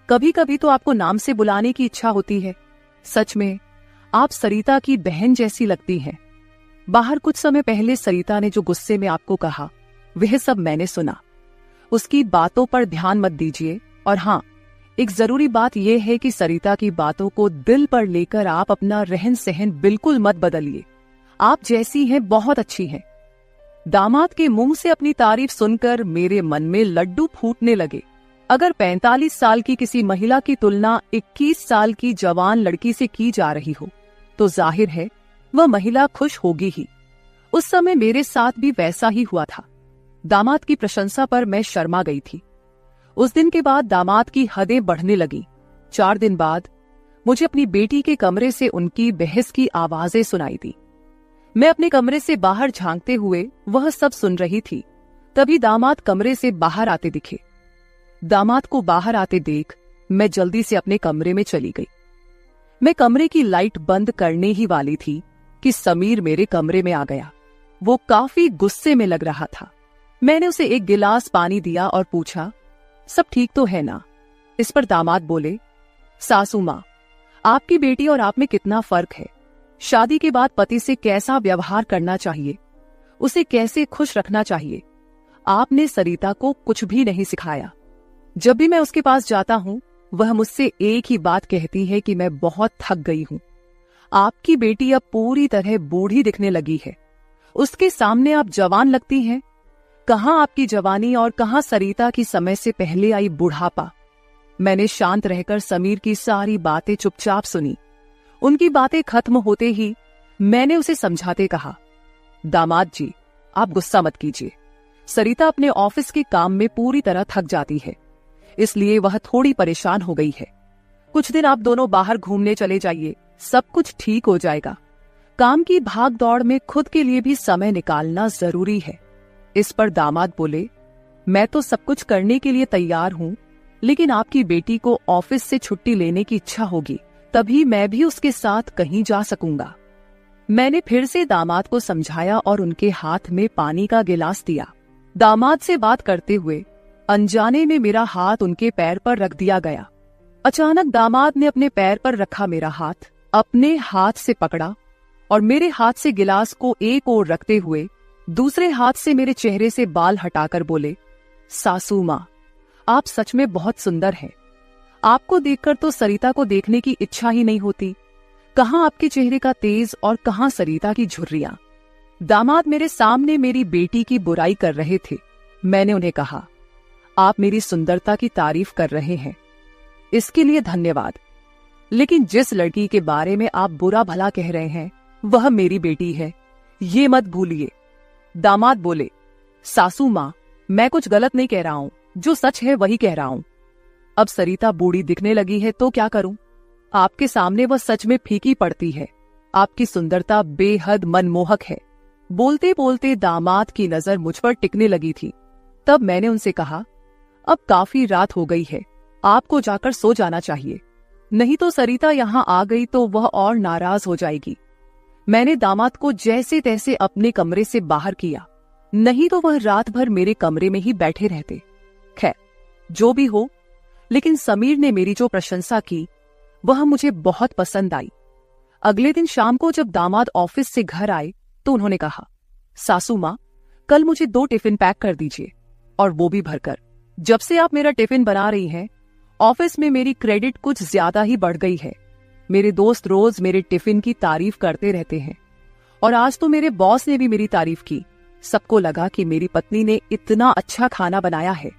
कभी कभी तो आपको नाम से बुलाने की इच्छा होती है। सच में आप सरिता की बहन जैसी लगती हैं। बाहर कुछ समय पहले सरिता ने जो गुस्से में आपको कहा, वह सब मैंने सुना। उसकी बातों पर ध्यान मत दीजिए। और हाँ, एक जरूरी बात यह है कि सरिता की बातों को दिल पर लेकर आप अपना रहन सहन बिल्कुल मत बदलिए। आप जैसी हैं बहुत अच्छी हैं। दामाद के मुंह से अपनी तारीफ सुनकर मेरे मन में लड्डू फूटने लगे। अगर 45 साल की किसी महिला की तुलना 21 साल की जवान लड़की से की जा रही हो तो जाहिर है वह महिला खुश होगी ही। उस समय मेरे साथ भी वैसा ही हुआ था। दामाद की प्रशंसा पर मैं शर्मा गई थी। उस दिन के बाद दामाद की हदें बढ़ने लगी। 4 दिन बाद मुझे अपनी बेटी के कमरे से उनकी बहस की आवाजें सुनाई दी। मैं अपने कमरे से बाहर झांकते हुए वह सब सुन रही थी। तभी दामाद कमरे से बाहर आते दिखे। दामाद को बाहर आते देख मैं जल्दी से अपने कमरे में चली गई। मैं कमरे की लाइट बंद करने ही वाली थी कि समीर मेरे कमरे में आ गया। वो काफी गुस्से में लग रहा था। मैंने उसे एक गिलास पानी दिया और पूछा, सब ठीक तो है ना? इस पर दामाद बोले, सासू माँ, आपकी बेटी और आप में कितना फर्क है। शादी के बाद पति से कैसा व्यवहार करना चाहिए, उसे कैसे खुश रखना चाहिए, आपने सरिता को कुछ भी नहीं सिखाया। जब भी मैं उसके पास जाता हूँ वह मुझसे एक ही बात कहती है कि मैं बहुत थक गई हूँ। आपकी बेटी अब पूरी तरह बूढ़ी दिखने लगी है, उसके सामने आप जवान लगती हैं। कहाँ आपकी जवानी और कहाँ सरिता की समय से पहले आई बुढ़ापा। मैंने शांत रहकर समीर की सारी बातें चुपचाप सुनी। उनकी बातें खत्म होते ही मैंने उसे समझाते कहा, दामाद जी, आप गुस्सा मत कीजिए। सरिता अपने ऑफिस के काम में पूरी तरह थक जाती है, इसलिए वह थोड़ी परेशान हो गई है। कुछ दिन आप दोनों बाहर घूमने चले जाइए, सब कुछ ठीक हो जाएगा। काम की भाग दौड़ में खुद के लिए भी समय निकालना जरूरी है। इस पर दामाद बोले, मैं तो सब कुछ करने के लिए तैयार हूँ, लेकिन आपकी बेटी को ऑफिस से छुट्टी लेने की इच्छा होगी, तभी मैं भी उसके साथ कहीं जा सकूंगा। मैंने फिर से दामाद को समझाया और उनके हाथ में पानी का गिलास दिया। दामाद से बात करते हुए अनजाने में मेरा हाथ उनके पैर पर रख दिया गया। अचानक दामाद ने अपने पैर पर रखा मेरा हाथ अपने हाथ से पकड़ा और मेरे हाथ से गिलास को एक ओर रखते हुए दूसरे हाथ से मेरे चेहरे से बाल हटाकर बोले, सासू माँ, आप सच में बहुत सुंदर हैं। आपको देखकर तो सरिता को देखने की इच्छा ही नहीं होती। कहाँ आपके चेहरे का तेज और कहाँ सरिता की झुर्रियां। दामाद मेरे सामने मेरी बेटी की बुराई कर रहे थे। मैंने उन्हें कहा, आप मेरी सुंदरता की तारीफ कर रहे हैं, इसके लिए धन्यवाद, लेकिन जिस लड़की के बारे में आप बुरा भला कह रहे हैं वह मेरी बेटी है, ये मत भूलिए। दामाद बोले, सासू माँ, मैं कुछ गलत नहीं कह रहा हूँ, जो सच है वही कह रहा हूँ। अब सरिता बूढ़ी दिखने लगी है तो क्या करूं? आपके सामने वह सच में फीकी पड़ती है। आपकी सुंदरता बेहद मनमोहक है। बोलते बोलते दामाद की नजर मुझ पर टिकने लगी थी। तब मैंने उनसे कहा, अब काफी रात हो गई है, आपको जाकर सो जाना चाहिए, नहीं तो सरिता यहाँ आ गई तो वह और नाराज हो जाएगी। मैंने दामाद को जैसे तैसे अपने कमरे से बाहर किया, नहीं तो वह रात भर मेरे कमरे में ही बैठे रहते। खैर, जो भी हो, लेकिन समीर ने मेरी जो प्रशंसा की वह मुझे बहुत पसंद आई। अगले दिन शाम को जब दामाद ऑफिस से घर आए तो उन्होंने कहा, सासू माँ, कल मुझे 2 टिफिन पैक कर दीजिए, और वो भी भरकर। जब से आप मेरा टिफिन बना रही हैं, ऑफिस में मेरी क्रेडिट कुछ ज्यादा ही बढ़ गई है। मेरे दोस्त रोज मेरे टिफिन की तारीफ करते रहते हैं, और आज तो मेरे बॉस ने भी मेरी तारीफ की। सबको लगा कि मेरी पत्नी ने इतना अच्छा खाना बनाया है,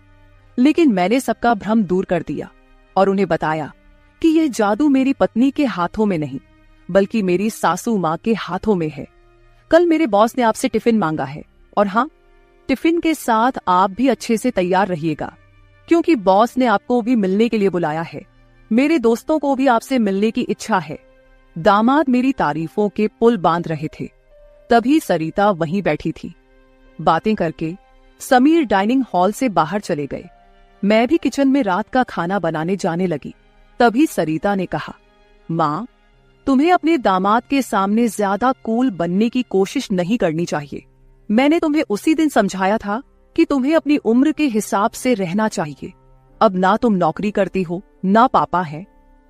लेकिन मैंने सबका भ्रम दूर कर दिया और उन्हें बताया कि यह जादू मेरी पत्नी के हाथों में नहीं, बल्कि मेरी सासू माँ के हाथों में है। कल मेरे बॉस ने आपसे टिफिन मांगा है, और हाँ, टिफिन के साथ आप भी अच्छे से तैयार रहिएगा, क्योंकि बॉस ने आपको भी मिलने के लिए बुलाया है। मेरे दोस्तों को भी आपसे मिलने की इच्छा है। दामाद मेरी तारीफों के पुल बांध रहे थे, तभी सरिता वहीं बैठी थी। बातें करके समीर डाइनिंग हॉल से बाहर चले गए। मैं भी किचन में रात का खाना बनाने जाने लगी। तभी सरिता ने कहा, माँ, तुम्हें अपने दामाद के सामने ज्यादा कूल बनने की कोशिश नहीं करनी चाहिए। मैंने तुम्हें उसी दिन समझाया था कि तुम्हें अपनी उम्र के हिसाब से रहना चाहिए। अब ना तुम नौकरी करती हो, ना पापा है,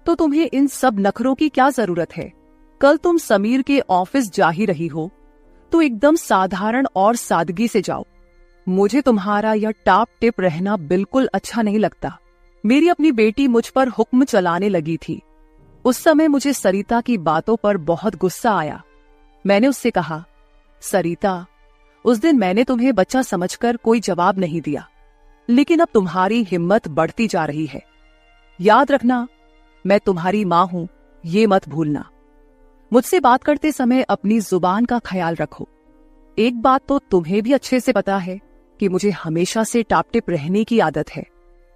तो तुम्हें इन सब नखरों की क्या जरूरत है। कल तुम समीर के ऑफिस जा ही रही हो तो एकदम साधारण और सादगी से जाओ। मुझे तुम्हारा यह टाप टिप रहना बिल्कुल अच्छा नहीं लगता। मेरी अपनी बेटी मुझ पर हुक्म चलाने लगी थी। उस समय मुझे सरिता की बातों पर बहुत गुस्सा आया। मैंने उससे कहा, सरिता, उस दिन मैंने तुम्हें बच्चा समझकर कोई जवाब नहीं दिया। लेकिन अब तुम्हारी हिम्मत बढ़ती जा रही है। याद रखना, मैं तुम्हारी मां हूं, ये मत भूलना। मुझसे बात करते समय अपनी जुबान का ख्याल रखो। एक बात तो तुम्हें भी अच्छे से पता है कि मुझे हमेशा से टाप-टिप रहने की आदत है।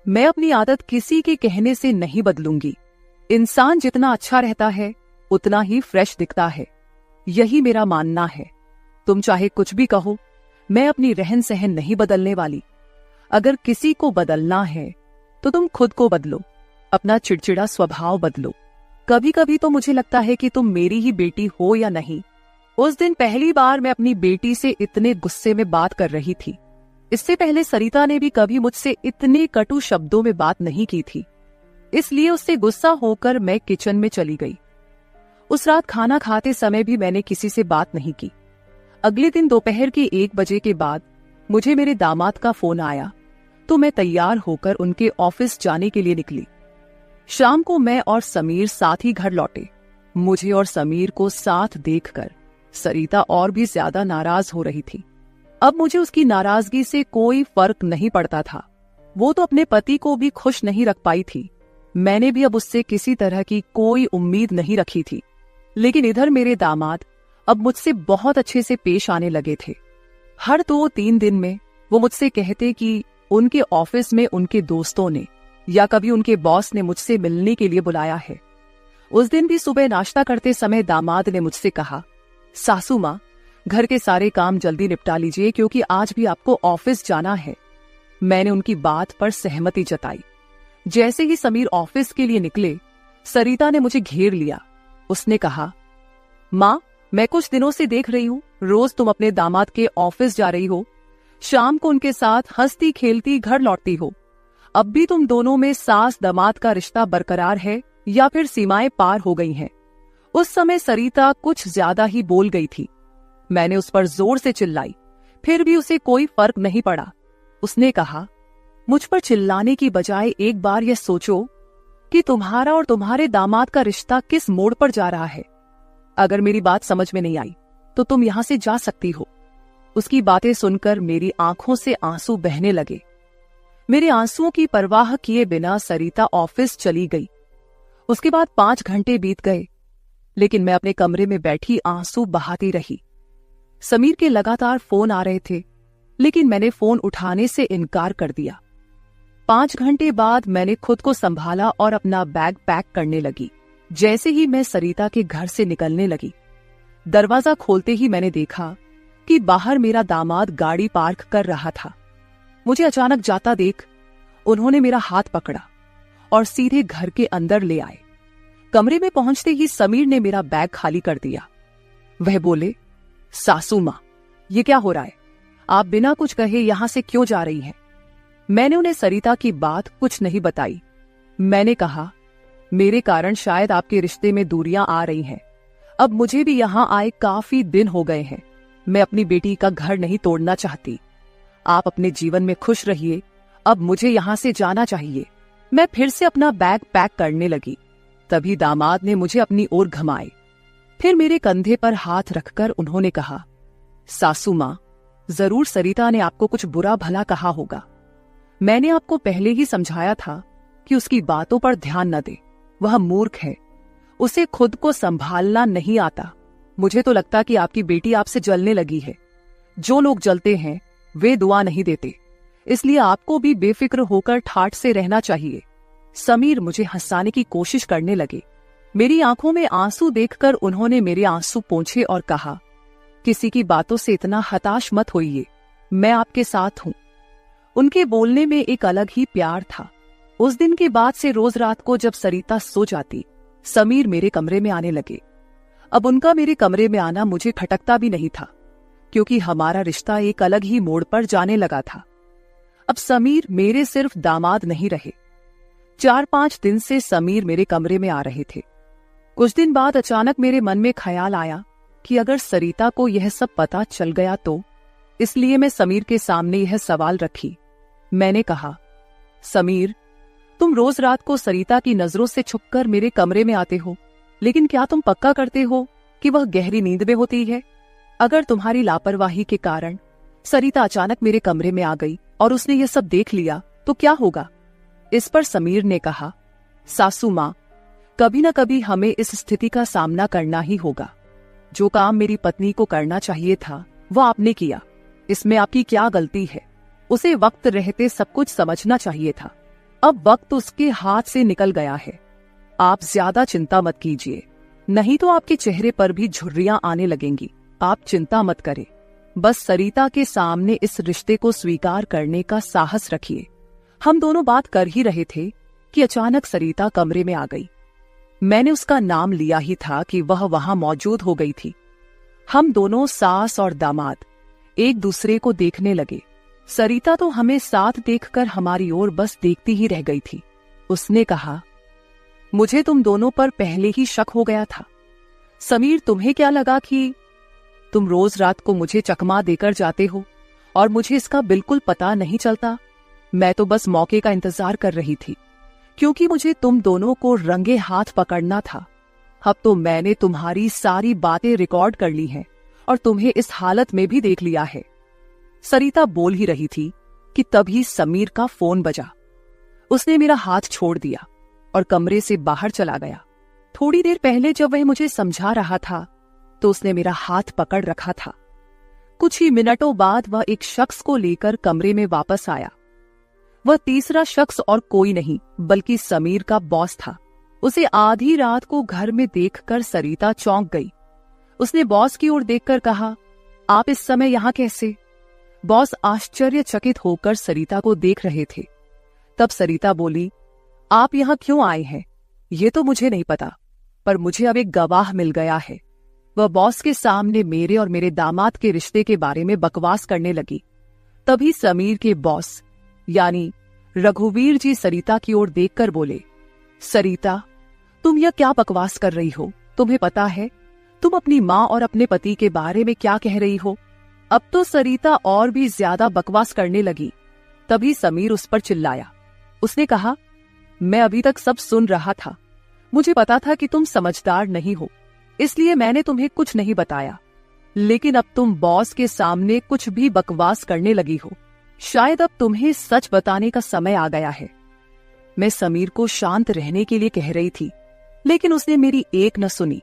मैं अपनी आदत किसी के कहने से नहीं बदलूंगी। इंसान जितना अच्छा रहता है उतना ही फ्रेश दिखता है, यही मेरा मानना है। तुम चाहे कुछ भी कहो, मैं अपनी रहन सहन नहीं बदलने वाली। अगर किसी को बदलना है तो तुम खुद को बदलो, अपना चिड़चिड़ा स्वभाव बदलो। कभी कभी तो मुझे लगता है कि तुम मेरी ही बेटी हो या नहीं। उस दिन पहली बार मैं अपनी बेटी से इतने गुस्से में बात कर रही थी। इससे पहले सरिता ने भी कभी मुझसे इतने कटु शब्दों में बात नहीं की थी। इसलिए उससे गुस्सा होकर मैं किचन में चली गई। उस रात खाना खाते समय भी मैंने किसी से बात नहीं की। अगले दिन दोपहर के 1 बजे के बाद मुझे मेरे दामाद का फोन आया तो मैं तैयार होकर उनके ऑफिस जाने के लिए निकली। शाम को मैं और समीर साथ ही घर लौटे। मुझे और समीर को साथ देखकर सरिता और भी ज्यादा नाराज हो रही थी। अब मुझे उसकी नाराजगी से कोई फर्क नहीं पड़ता था। वो तो अपने पति को भी खुश नहीं रख पाई थी। मैंने भी अब उससे किसी तरह की कोई उम्मीद नहीं रखी थी। लेकिन इधर मेरे दामाद अब मुझसे बहुत अच्छे से पेश आने लगे थे। हर 2-3 दिन में वो मुझसे कहते कि उनके ऑफिस में उनके दोस्तों ने या कभी उनके बॉस ने मुझसे मिलने के लिए बुलाया है। उस दिन भी सुबह नाश्ता करते समय दामाद ने मुझसे कहा, सासू माँ, घर के सारे काम जल्दी निपटा लीजिए क्योंकि आज भी आपको ऑफिस जाना है। मैंने उनकी बात पर सहमति जताई। जैसे ही समीर ऑफिस के लिए निकले, सरिता ने मुझे घेर लिया। उसने कहा, माँ, मैं कुछ दिनों से देख रही हूँ रोज तुम अपने दामाद के ऑफिस जा रही हो, शाम को उनके साथ हंसती खेलती घर लौटती हो। अब भी तुम दोनों में सास दामाद का रिश्ता बरकरार है या फिर सीमाएं पार हो गई हैं? उस समय सरिता कुछ ज्यादा ही बोल गई थी। मैंने उस पर जोर से चिल्लाई, फिर भी उसे कोई फर्क नहीं पड़ा। उसने कहा, मुझ पर चिल्लाने की बजाय एक बार यह सोचो कि तुम्हारा और तुम्हारे दामाद का रिश्ता किस मोड़ पर जा रहा है। अगर मेरी बात समझ में नहीं आई तो तुम यहां से जा सकती हो। उसकी बातें सुनकर मेरी आंखों से आंसू बहने लगे। मेरे आंसुओं की परवाह किए बिना सरिता ऑफिस चली गई। उसके बाद 5 घंटे बीत गए, लेकिन मैं अपने कमरे में बैठी आंसू बहाती रही। समीर के लगातार फोन आ रहे थे, लेकिन मैंने फोन उठाने से इनकार कर दिया। 5 घंटे बाद मैंने खुद को संभाला और अपना बैग पैक करने लगी। जैसे ही मैं सरिता के घर से निकलने लगी, दरवाजा खोलते ही मैंने देखा कि बाहर मेरा दामाद गाड़ी पार्क कर रहा था। मुझे अचानक जाता देख उन्होंने मेरा हाथ पकड़ा और सीधे घर के अंदर ले आए। कमरे में पहुंचते ही समीर ने मेरा बैग खाली कर दिया। वह बोले, सासू मां, ये क्या हो रहा है? आप बिना कुछ कहे यहां से क्यों जा रही हैं? मैंने उन्हें सरिता की बात कुछ नहीं बताई। मैंने कहा, मेरे कारण शायद आपके रिश्ते में दूरियां आ रही हैं। अब मुझे भी यहां आए काफी दिन हो गए हैं। मैं अपनी बेटी का घर नहीं तोड़ना चाहती। आप अपने जीवन में खुश रहिए, अब मुझे यहां से जाना चाहिए। मैं फिर से अपना बैग पैक करने लगी। तभी दामाद ने मुझे अपनी ओर घुमाए। फिर मेरे कंधे पर हाथ रखकर उन्होंने कहा, सासू मां, जरूर सरिता ने आपको कुछ बुरा भला कहा होगा। मैंने आपको पहले ही समझाया था कि उसकी बातों पर ध्यान न दे। वह मूर्ख है, उसे खुद को संभालना नहीं आता। मुझे तो लगता कि आपकी बेटी आपसे जलने लगी है। जो लोग जलते हैं वे दुआ नहीं देते, इसलिए आपको भी बेफिक्र होकर ठाठ से रहना चाहिए। समीर मुझे हंसाने की कोशिश करने लगे। मेरी आंखों में आंसू देखकर उन्होंने मेरे आंसू पोंछे और कहा, किसी की बातों से इतना हताश मत होइए, मैं आपके साथ हूं। उनके बोलने में एक अलग ही प्यार था। उस दिन के बाद से रोज रात को जब सरिता सो जाती, समीर मेरे कमरे में आने लगे। अब उनका मेरे कमरे में आना मुझे खटकता भी नहीं था, क्योंकि हमारा रिश्ता एक अलग ही मोड़ पर जाने लगा था। अब समीर मेरे सिर्फ दामाद नहीं रहे। 4-5 दिन से समीर मेरे कमरे में आ रहे थे। कुछ दिन बाद अचानक मेरे मन में ख्याल आया कि अगर सरिता को यह सब पता चल गया तो, इसलिए मैं समीर के सामने यह सवाल रखी। मैंने कहा, समीर, तुम रोज रात को सरिता की नजरों से छुपकर मेरे कमरे में आते हो, लेकिन क्या तुम पक्का करते हो कि वह गहरी नींद में होती है? अगर तुम्हारी लापरवाही के कारण सरिता अचानक मेरे कमरे में आ गई और उसने ये सब देख लिया तो क्या होगा? इस पर समीर ने कहा, सासू माँ, कभी न कभी हमें इस स्थिति का सामना करना ही होगा। जो काम मेरी पत्नी को करना चाहिए था वो आपने किया, इसमें आपकी क्या गलती है? उसे वक्त रहते सब कुछ समझना चाहिए था। अब वक्त उसके हाथ से निकल गया है। आप ज्यादा चिंता मत कीजिए, नहीं तो आपके चेहरे पर भी झुर्रियां आने लगेंगी। आप चिंता मत करें, बस सरिता के सामने इस रिश्ते को स्वीकार करने का साहस रखिए। हम दोनों बात कर ही रहे थे कि अचानक सरिता कमरे में आ गई। मैंने उसका नाम लिया ही था कि वह वहां मौजूद हो गई थी। हम दोनों सास और दामाद एक दूसरे को देखने लगे। सरिता तो हमें साथ देखकर हमारी ओर बस देखती ही रह गई थी। उसने कहा, मुझे तुम दोनों पर पहले ही शक हो गया था। समीर, तुम्हें क्या लगा कि तुम रोज रात को मुझे चकमा देकर जाते हो और मुझे इसका बिल्कुल पता नहीं चलता? मैं तो बस मौके का इंतजार कर रही थी, क्योंकि मुझे तुम दोनों को रंगे हाथ पकड़ना था। अब तो मैंने तुम्हारी सारी बातें रिकॉर्ड कर ली हैं और तुम्हें इस हालत में भी देख लिया है। सरिता बोल ही रही थी कि तभी समीर का फोन बजा। उसने मेरा हाथ छोड़ दिया और कमरे से बाहर चला गया। थोड़ी देर पहले जब वह मुझे समझा रहा था तो उसने मेरा हाथ पकड़ रखा था। कुछ ही मिनटों बाद वह एक शख्स को लेकर कमरे में वापस आया। वह तीसरा शख्स और कोई नहीं बल्कि समीर का बॉस था। उसे आधी रात को घर में देखकर सरिता चौंक गई। उसने बॉस की ओर देखकर कहा, आप इस समय यहां कैसे? बॉस आश्चर्यचकित होकर सरिता को देख रहे थे। तब सरिता बोली, आप यहां क्यों आए हैं ये तो मुझे नहीं पता, पर मुझे अब एक गवाह मिल गया है। वह बॉस के सामने मेरे और मेरे दामाद के रिश्ते के बारे में बकवास करने लगी। तभी समीर के बॉस यानी रघुवीर जी सरिता की ओर देखकर बोले, सरिता, तुम यह क्या बकवास कर रही हो? तुम्हें पता है तुम अपनी माँ और अपने पति के बारे में क्या कह रही हो? अब तो सरिता और भी ज्यादा बकवास करने लगी। तभी समीर उस पर चिल्लाया। उसने कहा, मैं अभी तक सब सुन रहा था। मुझे पता था कि तुम समझदार नहीं हो, इसलिए मैंने तुम्हें कुछ नहीं बताया, लेकिन अब तुम बॉस के सामने कुछ भी बकवास करने लगी हो। शायद अब तुम्हें सच बताने का समय आ गया है। मैं समीर को शांत रहने के लिए कह रही थी, लेकिन उसने मेरी एक न सुनी।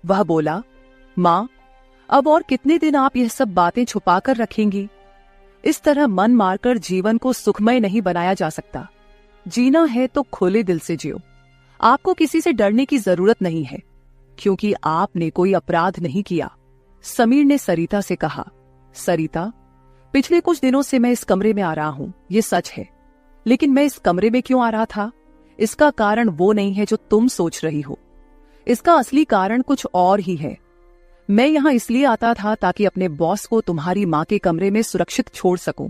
वह बोला, माँ, अब और कितने दिन आप यह सब बातें छुपा कर रखेंगी? इस तरह मन मारकर जीवन को सुखमय नहीं बनाया जा सकता। जीना है तो खुले दिल से जियो। आपको किसी से डरने की जरूरत नहीं है, क्योंकि आपने कोई अपराध नहीं किया। समीर ने सरिता से कहा, सरिता, पिछले कुछ दिनों से मैं इस कमरे में आ रहा हूं, ये सच है, लेकिन मैं इस कमरे में क्यों आ रहा था इसका कारण वो नहीं है जो तुम सोच रही हो। इसका असली कारण कुछ और ही है। मैं यहां इसलिए आता था ताकि अपने बॉस को तुम्हारी माँ के कमरे में सुरक्षित छोड़ सकूं।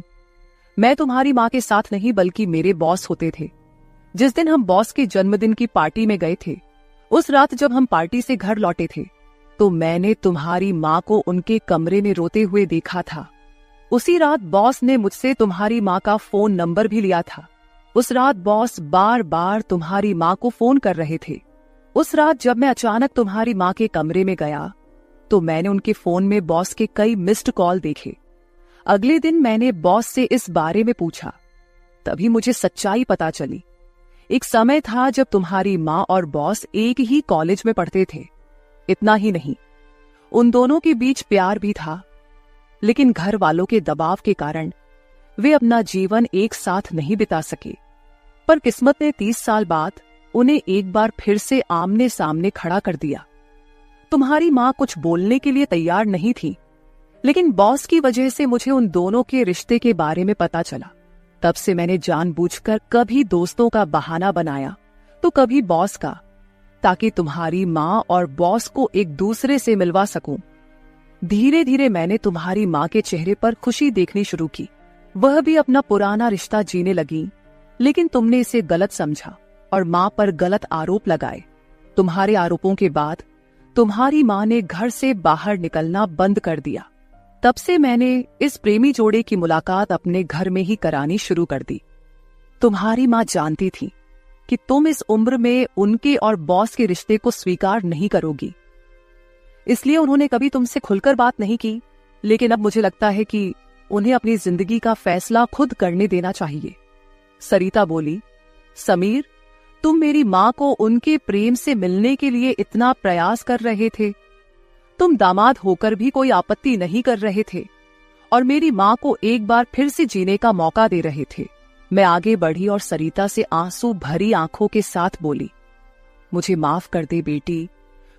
मैं तुम्हारी माँ के साथ नहीं बल्कि मेरे बॉस होते थे। जिस दिन हम बॉस के जन्मदिन की पार्टी में गए थे, उस रात जब हम पार्टी से घर लौटे थे तो मैंने तुम्हारी माँ को उनके कमरे में रोते हुए देखा था। उसी रात बॉस ने मुझसे तुम्हारी माँ का फोन नंबर भी लिया था। उस रात बॉस बार बार तुम्हारी माँ को फोन कर रहे थे। उस रात जब मैं अचानक तुम्हारी माँ के कमरे में गया तो मैंने उनके फोन में बॉस के कई मिस्ड कॉल देखे। अगले दिन मैंने बॉस से इस बारे में पूछा, तभी मुझे सच्चाई पता चली। एक समय था जब तुम्हारी माँ और बॉस एक ही कॉलेज में पढ़ते थे। इतना ही नहीं, उन दोनों के बीच प्यार भी था, लेकिन घर वालों के दबाव के कारण वे अपना जीवन एक साथ नहीं बिता सके। पर किस्मत ने 30 साल बाद उन्हें एक बार फिर से आमने सामने खड़ा कर दिया। तुम्हारी माँ कुछ बोलने के लिए तैयार नहीं थी, लेकिन बॉस की वजह से मुझे उन दोनों के रिश्ते के बारे में पता चला। तब से मैंने जानबूझकर कभी दोस्तों का बहाना बनाया तो कभी बॉस का, ताकि तुम्हारी माँ और बॉस को एक दूसरे से मिलवा सकूं। धीरे धीरे मैंने तुम्हारी माँ के चेहरे पर खुशी देखनी शुरू की। वह भी अपना पुराना रिश्ता जीने लगी, लेकिन तुमने इसे गलत समझा और माँ पर गलत आरोप लगाए। तुम्हारे आरोपों के बाद तुम्हारी माँ ने घर से बाहर निकलना बंद कर दिया। तब से मैंने इस प्रेमी जोड़े की मुलाकात अपने घर में ही करानी शुरू कर दी। तुम्हारी माँ जानती थी कि तुम इस उम्र में उनके और बॉस के रिश्ते को स्वीकार नहीं करोगी, इसलिए उन्होंने कभी तुमसे खुलकर बात नहीं की। लेकिन अब मुझे लगता है कि उन्हें अपनी जिंदगी का फैसला खुद करने देना चाहिए। सरिता बोली, समीर, तुम मेरी माँ को उनके प्रेम से मिलने के लिए इतना प्रयास कर रहे थे, तुम दामाद होकर भी कोई आपत्ति नहीं कर रहे थे और मेरी माँ को एक बार फिर से जीने का मौका दे रहे थे। मैं आगे बढ़ी और सरिता से आंसू भरी आंखों के साथ बोली, मुझे माफ कर दे बेटी,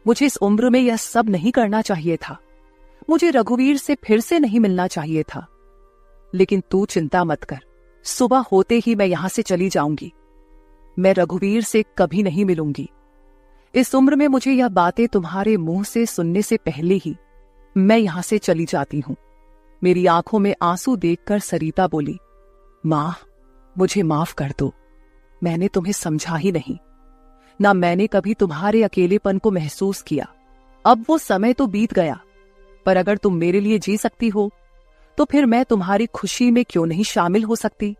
मुझे इस उम्र में यह सब नहीं करना चाहिए था, मुझे रघुवीर से फिर से नहीं मिलना चाहिए था। लेकिन तू चिंता मत कर, सुबह होते ही मैं यहां से चली जाऊंगी। मैं रघुवीर से कभी नहीं मिलूंगी। इस उम्र में मुझे यह बातें तुम्हारे मुंह से सुनने से पहले ही मैं यहां से चली जाती हूं। मेरी आंखों में आंसू देखकर सरिता बोली, मां, मुझे माफ कर दो, मैंने तुम्हें समझा ही नहीं, ना मैंने कभी तुम्हारे अकेलेपन को महसूस किया। अब वो समय तो बीत गया, पर अगर तुम मेरे लिए जी सकती हो तो फिर मैं तुम्हारी खुशी में क्यों नहीं शामिल हो सकती।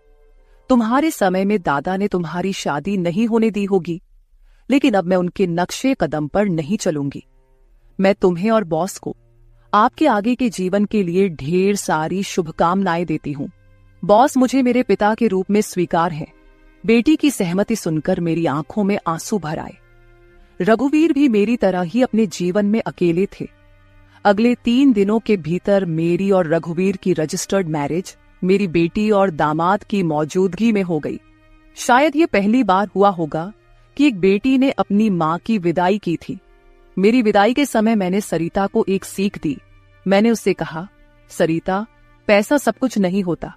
तुम्हारे समय में दादा ने तुम्हारी शादी नहीं होने दी होगी, लेकिन अब मैं उनके नक्शे कदम पर नहीं चलूंगी। मैं तुम्हें और बॉस को आपके आगे के जीवन के लिए ढेर सारी शुभकामनाएं देती हूं। बॉस मुझे मेरे पिता के रूप में स्वीकार है। बेटी की सहमति सुनकर मेरी आंखों में आंसू भर आए। रघुवीर भी मेरी तरह ही अपने जीवन में अकेले थे। अगले 3 दिनों के भीतर मेरी और रघुवीर की रजिस्टर्ड मैरिज मेरी बेटी और दामाद की मौजूदगी में हो गई। शायद ये पहली बार हुआ होगा कि एक बेटी ने अपनी मां की विदाई की थी। मेरी विदाई के समय मैंने सरिता को एक सीख दी। मैंने उससे कहा, सरिता, पैसा सब कुछ नहीं होता,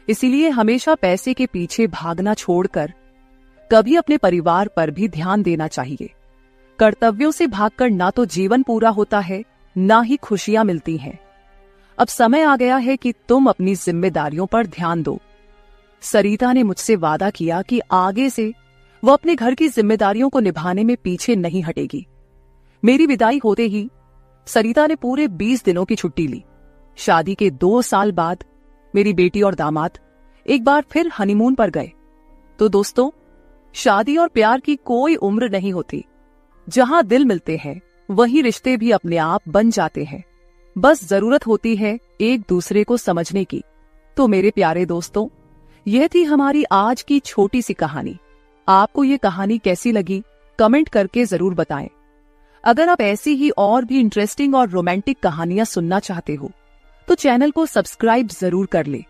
इसीलिए हमेशा पैसे के पीछे भागना छोड़कर कभी अपने परिवार पर भी ध्यान देना चाहिए। कर्तव्यों से भागकर ना तो जीवन पूरा होता है, ना ही खुशियां मिलती हैं। अब समय आ गया है कि तुम अपनी जिम्मेदारियों पर ध्यान दो। सरिता ने मुझसे वादा किया कि आगे से वो अपने घर की जिम्मेदारियों को निभाने में पीछे नहीं हटेगी। मेरी विदाई होते ही सरिता ने पूरे 20 दिनों की छुट्टी ली। शादी के 2 साल बाद मेरी बेटी और दामाद एक बार फिर हनीमून पर गए। तो दोस्तों, शादी और प्यार की कोई उम्र नहीं होती। जहां दिल मिलते हैं वहीं रिश्ते भी अपने आप बन जाते हैं। बस जरूरत होती है एक दूसरे को समझने की। तो मेरे प्यारे दोस्तों, यह थी हमारी आज की छोटी सी कहानी। आपको ये कहानी कैसी लगी कमेंट करके जरूर बताएं। अगर आप ऐसी ही और भी इंटरेस्टिंग और रोमांटिक कहानियां सुनना चाहते हो तो चैनल को सब्सक्राइब जरूर कर ले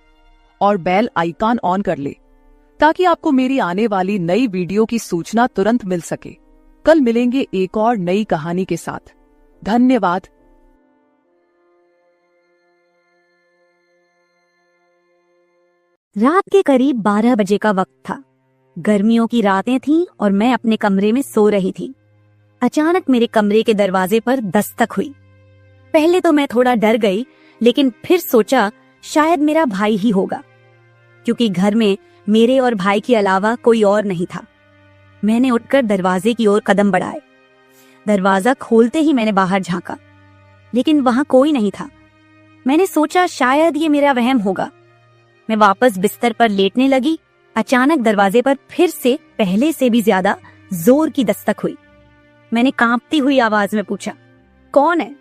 और बेल आइकॉन ऑन कर ले, ताकि आपको मेरी आने वाली नई वीडियो की सूचना तुरंत मिल सके। कल मिलेंगे एक और नई कहानी के साथ। धन्यवाद। रात के करीब 12 बजे का वक्त था। गर्मियों की रातें थीं और मैं अपने कमरे में सो रही थी। अचानक मेरे कमरे के दरवाजे पर दस्तक हुई। पहले तो मैं थोड़ा डर गई, लेकिन फिर सोचा शायद मेरा भाई ही होगा, क्योंकि घर में मेरे और भाई के अलावा कोई और नहीं था। मैंने उठकर दरवाजे की ओर कदम बढ़ाए। दरवाजा खोलते ही मैंने बाहर झांका, लेकिन वहां कोई नहीं था। मैंने सोचा शायद ये मेरा वहम होगा। मैं वापस बिस्तर पर लेटने लगी। अचानक दरवाजे पर फिर से पहले से भी ज्यादा जोर की दस्तक हुई। मैंने कांपती हुई आवाज में पूछा, कौन है?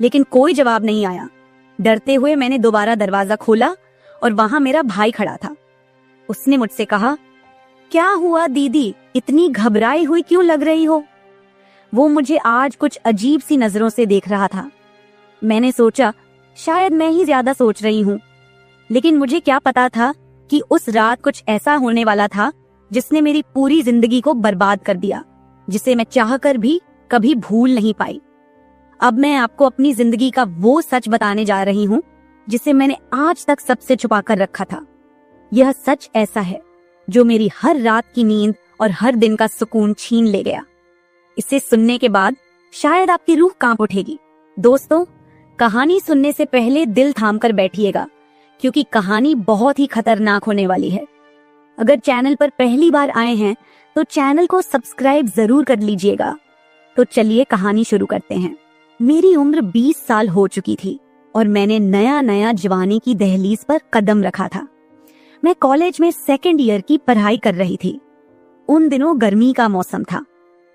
लेकिन कोई जवाब नहीं आया। डरते हुए मैंने दोबारा दरवाजा खोला और वहां मेरा भाई खड़ा था। उसने मुझसे कहा, क्या हुआ दीदी, इतनी घबराई हुई क्यों लग रही हो? वो मुझे आज कुछ अजीब सी नजरों से देख रहा था। मैंने सोचा शायद मैं ही ज्यादा सोच रही हूँ, लेकिन मुझे क्या पता था कि उस रात कुछ ऐसा होने वाला था जिसने मेरी पूरी जिंदगी को बर्बाद कर दिया, जिसे मैं चाहकर भी कभी भूल नहीं पाई। अब मैं आपको अपनी जिंदगी का वो सच बताने जा रही हूँ जिसे मैंने आज तक सबसे छुपा कर रखा था। यह सच ऐसा है जो मेरी हर रात की नींद और हर दिन का सुकून छीन ले गया। इसे सुनने के बाद शायद आपकी रूह कांप उठेगी। दोस्तों, कहानी सुनने से पहले दिल थाम कर बैठिएगा, क्योंकि कहानी बहुत ही खतरनाक होने वाली है। अगर चैनल पर पहली बार आए हैं तो चैनल को सब्सक्राइब जरूर कर लीजिएगा। तो चलिए कहानी शुरू करते हैं। मेरी उम्र 20 साल हो चुकी थी और मैंने नया नया जवानी की दहलीज पर कदम रखा था। मैं कॉलेज में 2nd ईयर की पढ़ाई कर रही थी। उन दिनों गर्मी का मौसम था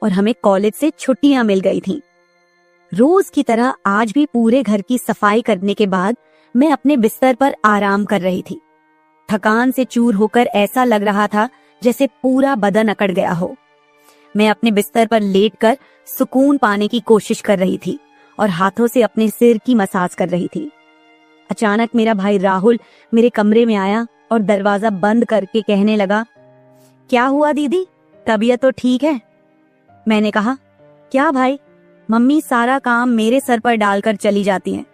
और हमें कॉलेज से छुट्टियां मिल गई थीं। रोज की तरह आज भी पूरे घर की सफाई करने के बाद मैं अपने बिस्तर पर आराम कर रही थी। थकान से चूर होकर ऐसा लग रहा था जैसे पूरा बदन अकड़ गया हो। मैं अपने बिस्तर पर लेटकर सुकून पाने की कोशिश कर रही थी और हाथों से अपने सिर की मसाज कर रही थी। अचानक मेरा भाई राहुल मेरे कमरे में आया और दरवाजा बंद करके कहने लगा, क्या हुआ दीदी, तबीयत तो ठीक है? मैंने कहा, क्या भाई, मम्मी सारा काम मेरे सर पर डालकर चली जाती हैं।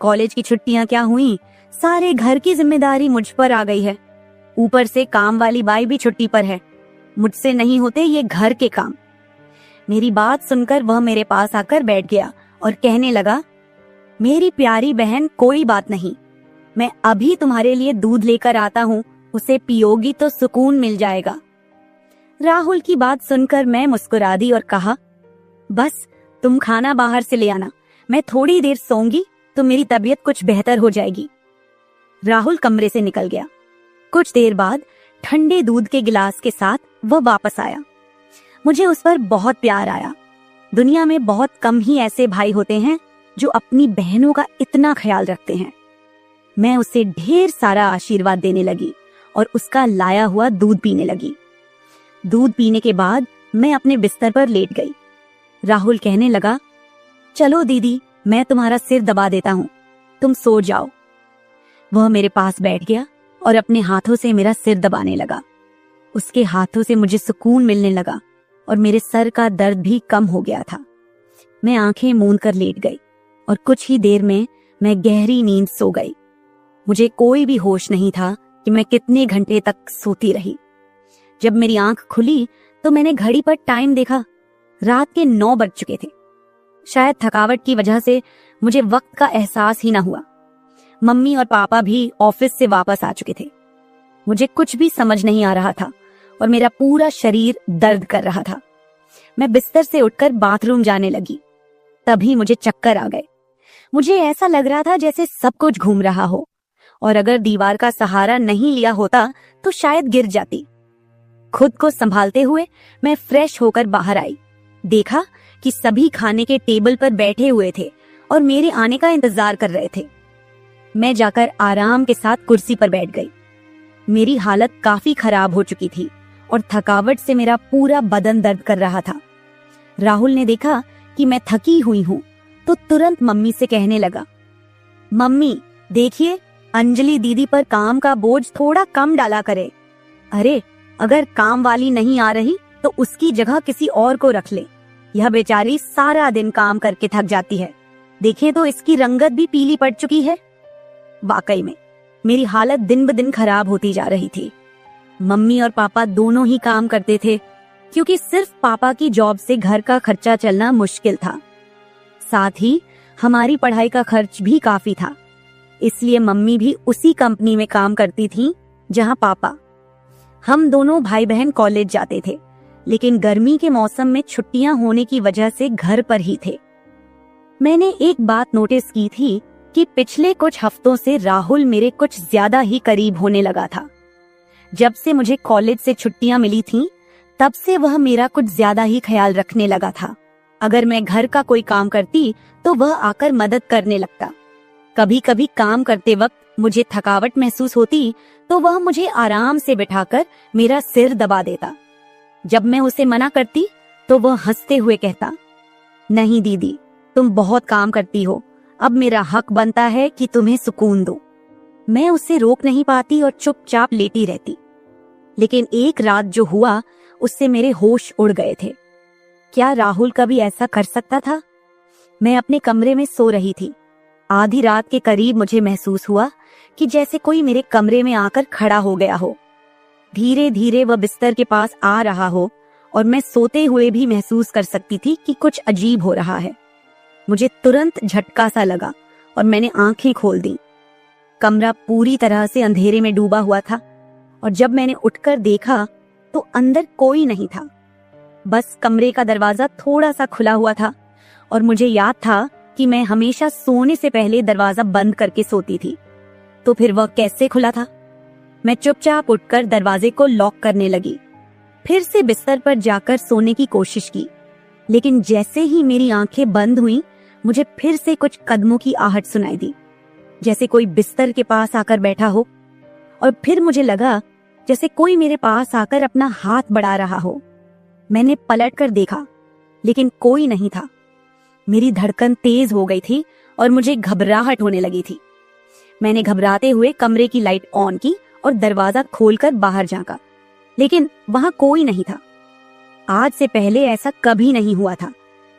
कॉलेज की छुट्टियां क्या हुई, सारे घर की जिम्मेदारी मुझ पर आ गई है। ऊपर से काम वाली बाई भी छुट्टी पर है। मुझसे नहीं होते ये घर के काम। मेरी बात सुनकर वह मेरे पास आकर बैठ गया और कहने लगा, मेरी प्यारी बहन, कोई बात नहीं, मैं अभी तुम्हारे लिए दूध लेकर आता हूँ, उसे पियोगी तो सुकून मिल जाएगा। राहुल की बात सुनकर मैं मुस्कुरा दी और कहा, बस तुम खाना बाहर से ले आना, मैं थोड़ी देर सोऊंगी तो मेरी तबीयत कुछ बेहतर हो जाएगी। राहुल कमरे से निकल गया। कुछ देर बाद ठंडे दूध के गिलास के साथ वह वापस आया। मुझे उस पर बहुत प्यार आया। दुनिया में बहुत कम ही ऐसे भाई होते हैं जो अपनी बहनों का इतना ख्याल रखते हैं। मैं उसे ढेर सारा आशीर्वाद देने लगी और उसका लाया हुआ दूध पीने लगी। दूध पीने के बाद मैं अपने बिस्तर पर लेट गई। राहुल कहने लगा, चलो दीदी, मैं तुम्हारा सिर दबा देता हूँ, तुम सो जाओ। वह मेरे पास बैठ गया और अपने हाथों से मेरा सिर दबाने लगा। उसके हाथों से मुझे सुकून मिलने लगा और मेरे सर का दर्द भी कम हो गया था। मैं आंखें मूंद कर लेट गई और कुछ ही देर में मैं गहरी नींद सो गई। मुझे कोई भी होश नहीं था कि मैं कितने घंटे तक सोती रही। जब मेरी आंख खुली तो मैंने घड़ी पर टाइम देखा। रात के 9 बज चुके थे। शायद थकावट की वजह से मुझे वक्त का एहसास ही न हुआ। मम्मी और पापा भी ऑफिस से वापस आ चुके थे। मुझे कुछ भी समझ नहीं आ रहा था और मेरा पूरा शरीर दर्द कर रहा था। मैं बिस्तर से उठकर बाथरूम जाने लगी। तभी मुझे चक्कर आ गए। मुझे ऐसा लग रहा था जैसे सब कुछ घूम रहा हो और अगर दीवार का सहारा नहीं लिया होता तो शायद गिर जाती। खुद को संभालते हुए मैं फ्रेश होकर बाहर आई। देखा कि सभी खाने के टेबल पर बैठे हुए थे और मेरे आने का इंतजार कर रहे थे। मैं जाकर आराम के साथ कुर्सी पर बैठ गई। मेरी हालत काफी खराब हो चुकी थी और थकावट से मेरा पूरा बदन दर्द कर रहा था। राहुल ने देखा कि मैं थकी हुई हूँ तो तुरंत मम्मी से कहने लगा, मम्मी देखिए, अंजलि दीदी पर काम का बोझ थोड़ा कम डाला करे। अरे, अगर काम वाली नहीं आ रही तो उसकी जगह किसी और को रख ले। यह बेचारी सारा दिन काम करके थक जाती है। देखें तो इसकी रंगत भी पीली पड़ चुकी है। वाकई में मेरी हालत दिन ब दिन खराब होती जा रही थी। मम्मी और पापा दोनों ही काम करते थे क्योंकि सिर्फ पापा की जॉब से घर का खर्चा चलना मुश्किल था। साथ ही हमारी पढ़ाई का खर्च भी काफी था, इसलिए मम्मी भी उसी कंपनी में काम करती थी जहां पापा। हम दोनों भाई बहन कॉलेज जाते थे, लेकिन गर्मी के मौसम में छुट्टियां होने की वजह से घर पर ही थे। मैंने एक बात नोटिस की थी कि पिछले कुछ हफ्तों से राहुल मेरे कुछ ज्यादा ही करीब होने लगा था। जब से मुझे कॉलेज से छुट्टियां मिली थीं, तब से वह मेरा कुछ ज्यादा ही ख्याल रखने लगा था। अगर मैं घर का कोई काम करती तो वह आकर मदद करने लगता। कभी कभी काम करते वक्त मुझे थकावट महसूस होती तो वह मुझे आराम से बिठाकर मेरा सिर दबा देता। जब मैं उसे मना करती तो वह हंसते हुए कहता, नहीं दीदी, तुम बहुत काम करती हो, अब मेरा हक बनता है कि तुम्हें सुकून दो। मैं उसे रोक नहीं पाती और चुपचाप लेटी रहती। लेकिन एक रात जो हुआ उससे मेरे होश उड़ गए थे। क्या राहुल कभी ऐसा कर सकता था? मैं अपने कमरे में सो रही थी। आधी रात के करीब मुझे महसूस हुआ कि जैसे कोई मेरे कमरे में आकर खड़ा हो गया हो। धीरे धीरे वह बिस्तर के पास आ रहा हो और मैं सोते हुए भी महसूस कर सकती थी कि कुछ अजीब हो रहा है। मुझे तुरंत झटका सा लगा और मैंने आंखें खोल दी। कमरा पूरी तरह से अंधेरे में डूबा हुआ था और जब मैंने उठकर देखा तो अंदर कोई नहीं था। बस कमरे का दरवाजा थोड़ा सा खुला हुआ था और मुझे याद था कि मैं हमेशा सोने से पहले दरवाजा बंद करके सोती थी। तो फिर वह कैसे खुला था? मैं चुपचाप उठकर दरवाजे को लॉक करने लगी। फिर से बिस्तर पर जाकर सोने की कोशिश की, लेकिन जैसे ही मेरी आंखें बंद हुईं, मुझे फिर से कुछ कदमों की आहट सुनाई दी। जैसे कोई बिस्तर के पास आकर बैठा हो, और फिर मुझे लगा जैसे कोई मेरे पास आकर अपना हाथ बढ़ा रहा हो। मैंने पलट कर देखा, लेकिन कोई नहीं था। मेरी धड़कन तेज हो गई थी और मुझे घबराहट होने लगी थी। मैंने घबराते हुए कमरे की लाइट ऑन की और दरवाजा खोलकर बाहर झांका, लेकिन वहां कोई नहीं था। आज से पहले ऐसा कभी नहीं हुआ था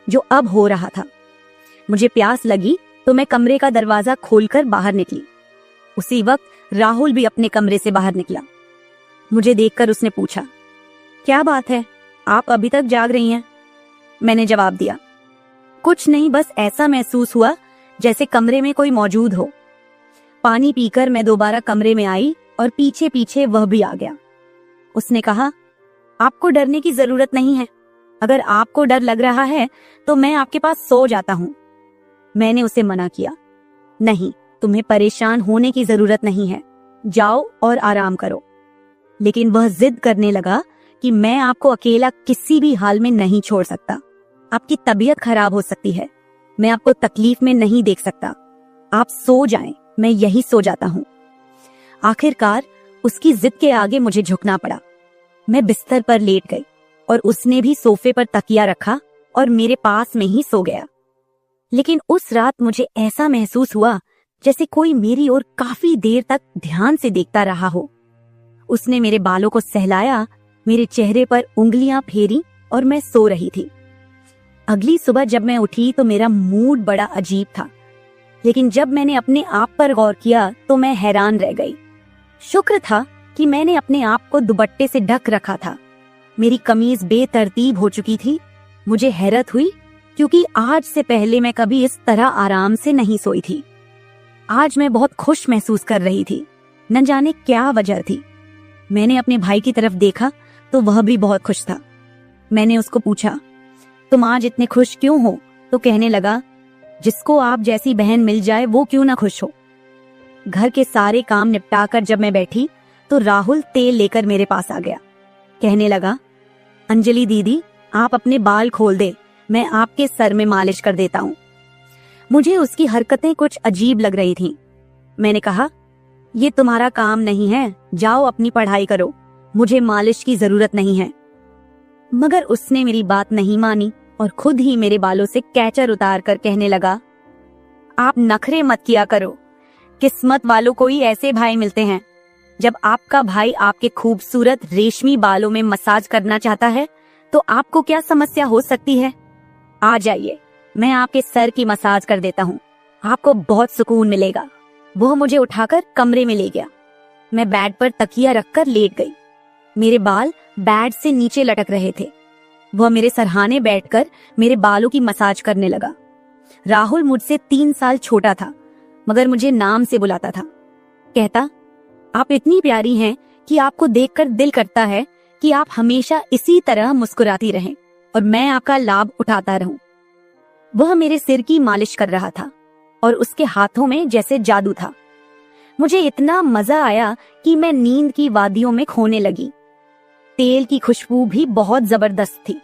जो अब हो रहा था। मुझे प्यास लगी तो मैं कमरे का दरवाजा खोलकर बाहर निकली। उसी वक्त राहुल भी अपने कमरे से बाहर निकला। मुझे देखकर उसने पूछा, क्या बात है, आप अभी तक जाग रही हैं? मैंने जवाब दिया, कुछ नहीं, बस ऐसा महसूस हुआ जैसे कमरे में कोई मौजूद हो। पानी पीकर मैं दोबारा कमरे में आई और पीछे पीछे वह भी आ गया। उसने कहा, आपको डरने की जरूरत नहीं है। अगर आपको डर लग रहा है तो मैं आपके पास सो जाता हूँ। मैंने उसे मना किया, नहीं, तुम्हें परेशान होने की जरूरत नहीं है, जाओ और आराम करो। लेकिन वह जिद करने लगा कि मैं आपको अकेला किसी भी हाल में नहीं छोड़ सकता। आपकी तबीयत खराब हो सकती है, मैं आपको तकलीफ में नहीं देख सकता। आप सो जाएं, मैं यही सो जाता हूँ। आखिरकार उसकी जिद के आगे मुझे झुकना पड़ा। मैं बिस्तर पर लेट गई और उसने भी सोफे पर तकिया रखा और मेरे पास में ही सो गया। लेकिन उस रात मुझे ऐसा महसूस हुआ जैसे कोई मेरी ओर काफी देर तक ध्यान से देखता रहा हो। उसने मेरे बालों को सहलाया, मेरे चेहरे पर उंगलियां फेरी और मैं सो रही थी। अगली सुबह जब मैं उठी तो मेरा मूड बड़ा अजीब था, लेकिन जब मैंने अपने आप पर गौर किया तो मैं हैरान रह गई। शुक्र था कि मैंने अपने आप को दुपट्टे से ढक रखा था। मेरी कमीज बेतरतीब हो चुकी थी। मुझे हैरत हुई क्योंकि आज से पहले मैं कभी इस तरह आराम से नहीं सोई थी। आज मैं बहुत खुश महसूस कर रही थी, न जाने क्या वजह थी। मैंने अपने भाई की तरफ देखा तो वह भी बहुत खुश था। मैंने उसको पूछा, तुम आज इतने खुश क्यों हो? तो कहने लगा, जिसको आप जैसी बहन मिल जाए वो क्यों ना खुश हो। घर के सारे काम निपटाकर जब मैं बैठी तो राहुल तेल लेकर मेरे पास आ गया। कहने लगा, अंजलि दीदी, आप अपने बाल खोल दे, मैं आपके सर में मालिश कर देता हूँ। मुझे उसकी हरकतें कुछ अजीब लग रही थीं। मैंने कहा, ये तुम्हारा काम नहीं है, जाओ अपनी पढ़ाई करो, मुझे मालिश की जरूरत नहीं है। मगर उसने मेरी बात नहीं मानी और खुद ही मेरे बालों से कैचर उतार कर कहने लगा, आप नखरे मत किया करो, किस्मत वालों को ही ऐसे भाई मिलते हैं। जब आपका भाई आपके खूबसूरत रेशमी बालों में मसाज करना चाहता है तो आपको क्या समस्या हो सकती है? आ जाइए, मैं आपके सर की मसाज कर देता हूँ, आपको बहुत सुकून मिलेगा। वह मुझे उठाकर कमरे में ले गया। मैं बेड पर तकिया रखकर लेट गई। मेरे बाल बेड से नीचे लटक रहे थे। वह मेरे सरहाने बैठकर मेरे बालों की मसाज करने लगा। राहुल मुझसे 3 साल छोटा था, मगर मुझे नाम से बुलाता था। कहता, आप इतनी प्यारी हैं कि आपको देखकर दिल करता है कि आप हमेशा इसी तरह मुस्कुराती रहें और मैं आपका लाभ उठाता रहूं। वह मेरे सिर की मालिश कर रहा था और उसके हाथों में जैसे जादू था। मुझे इतना मजा आया कि मैं नींद की वादियों में खोने लगी। तेल की खुशबू भी बहुत जबरदस्त थी।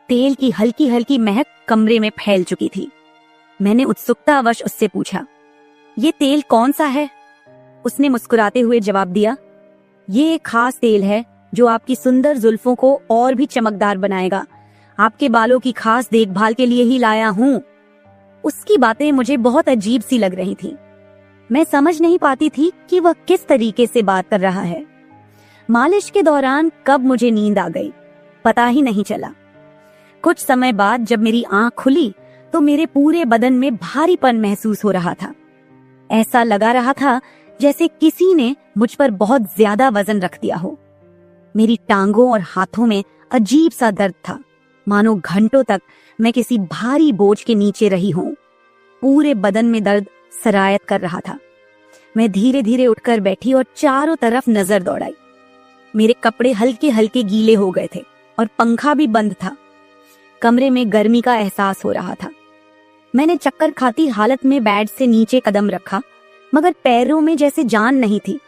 तेल की हल्की हल्की महक कमरे में फैल चुकी थी। मैंने उत्सुकतावश उससे पूछा, ये तेल कौन सा है? उसने मुस्कुराते हुए जवाब दिया, ये एक खास तेल है जो आपकी सुंदर जुल्फों को और भी चमकदार बनाएगा। आपके बालों की खास देखभाल के लिए ही लाया हूँ। उसकी बातें मुझे बहुत अजीब सी लग रही थी। मैं समझ नहीं पाती थी कि वह किस तरीके से बात कर रहा है। मालिश के दौरान कब मुझे नींद आ गई पता ही नहीं चला। कुछ समय बाद जब मेरी आंख खुली तो मेरे पूरे बदन में भारीपन महसूस हो रहा था। ऐसा लगा रहा था जैसे किसी ने मुझ पर बहुत ज्यादा वजन रख दिया हो। मेरी टांगों और हाथों में अजीब सा दर्द था, मानो घंटों तक मैं किसी भारी बोझ के नीचे रही हूं। पूरे बदन में दर्द सरायत कर रहा था। मैं धीरे धीरे उठकर बैठी और चारों तरफ नजर दौड़ाई। मेरे कपड़े हल्के हल्के गीले हो गए थे और पंखा भी बंद था। कमरे में गर्मी का एहसास हो रहा था। मैंने चक्कर खाती हालत में बेड से नीचे कदम रखा, मगर पैरों में जैसे जान नहीं थी।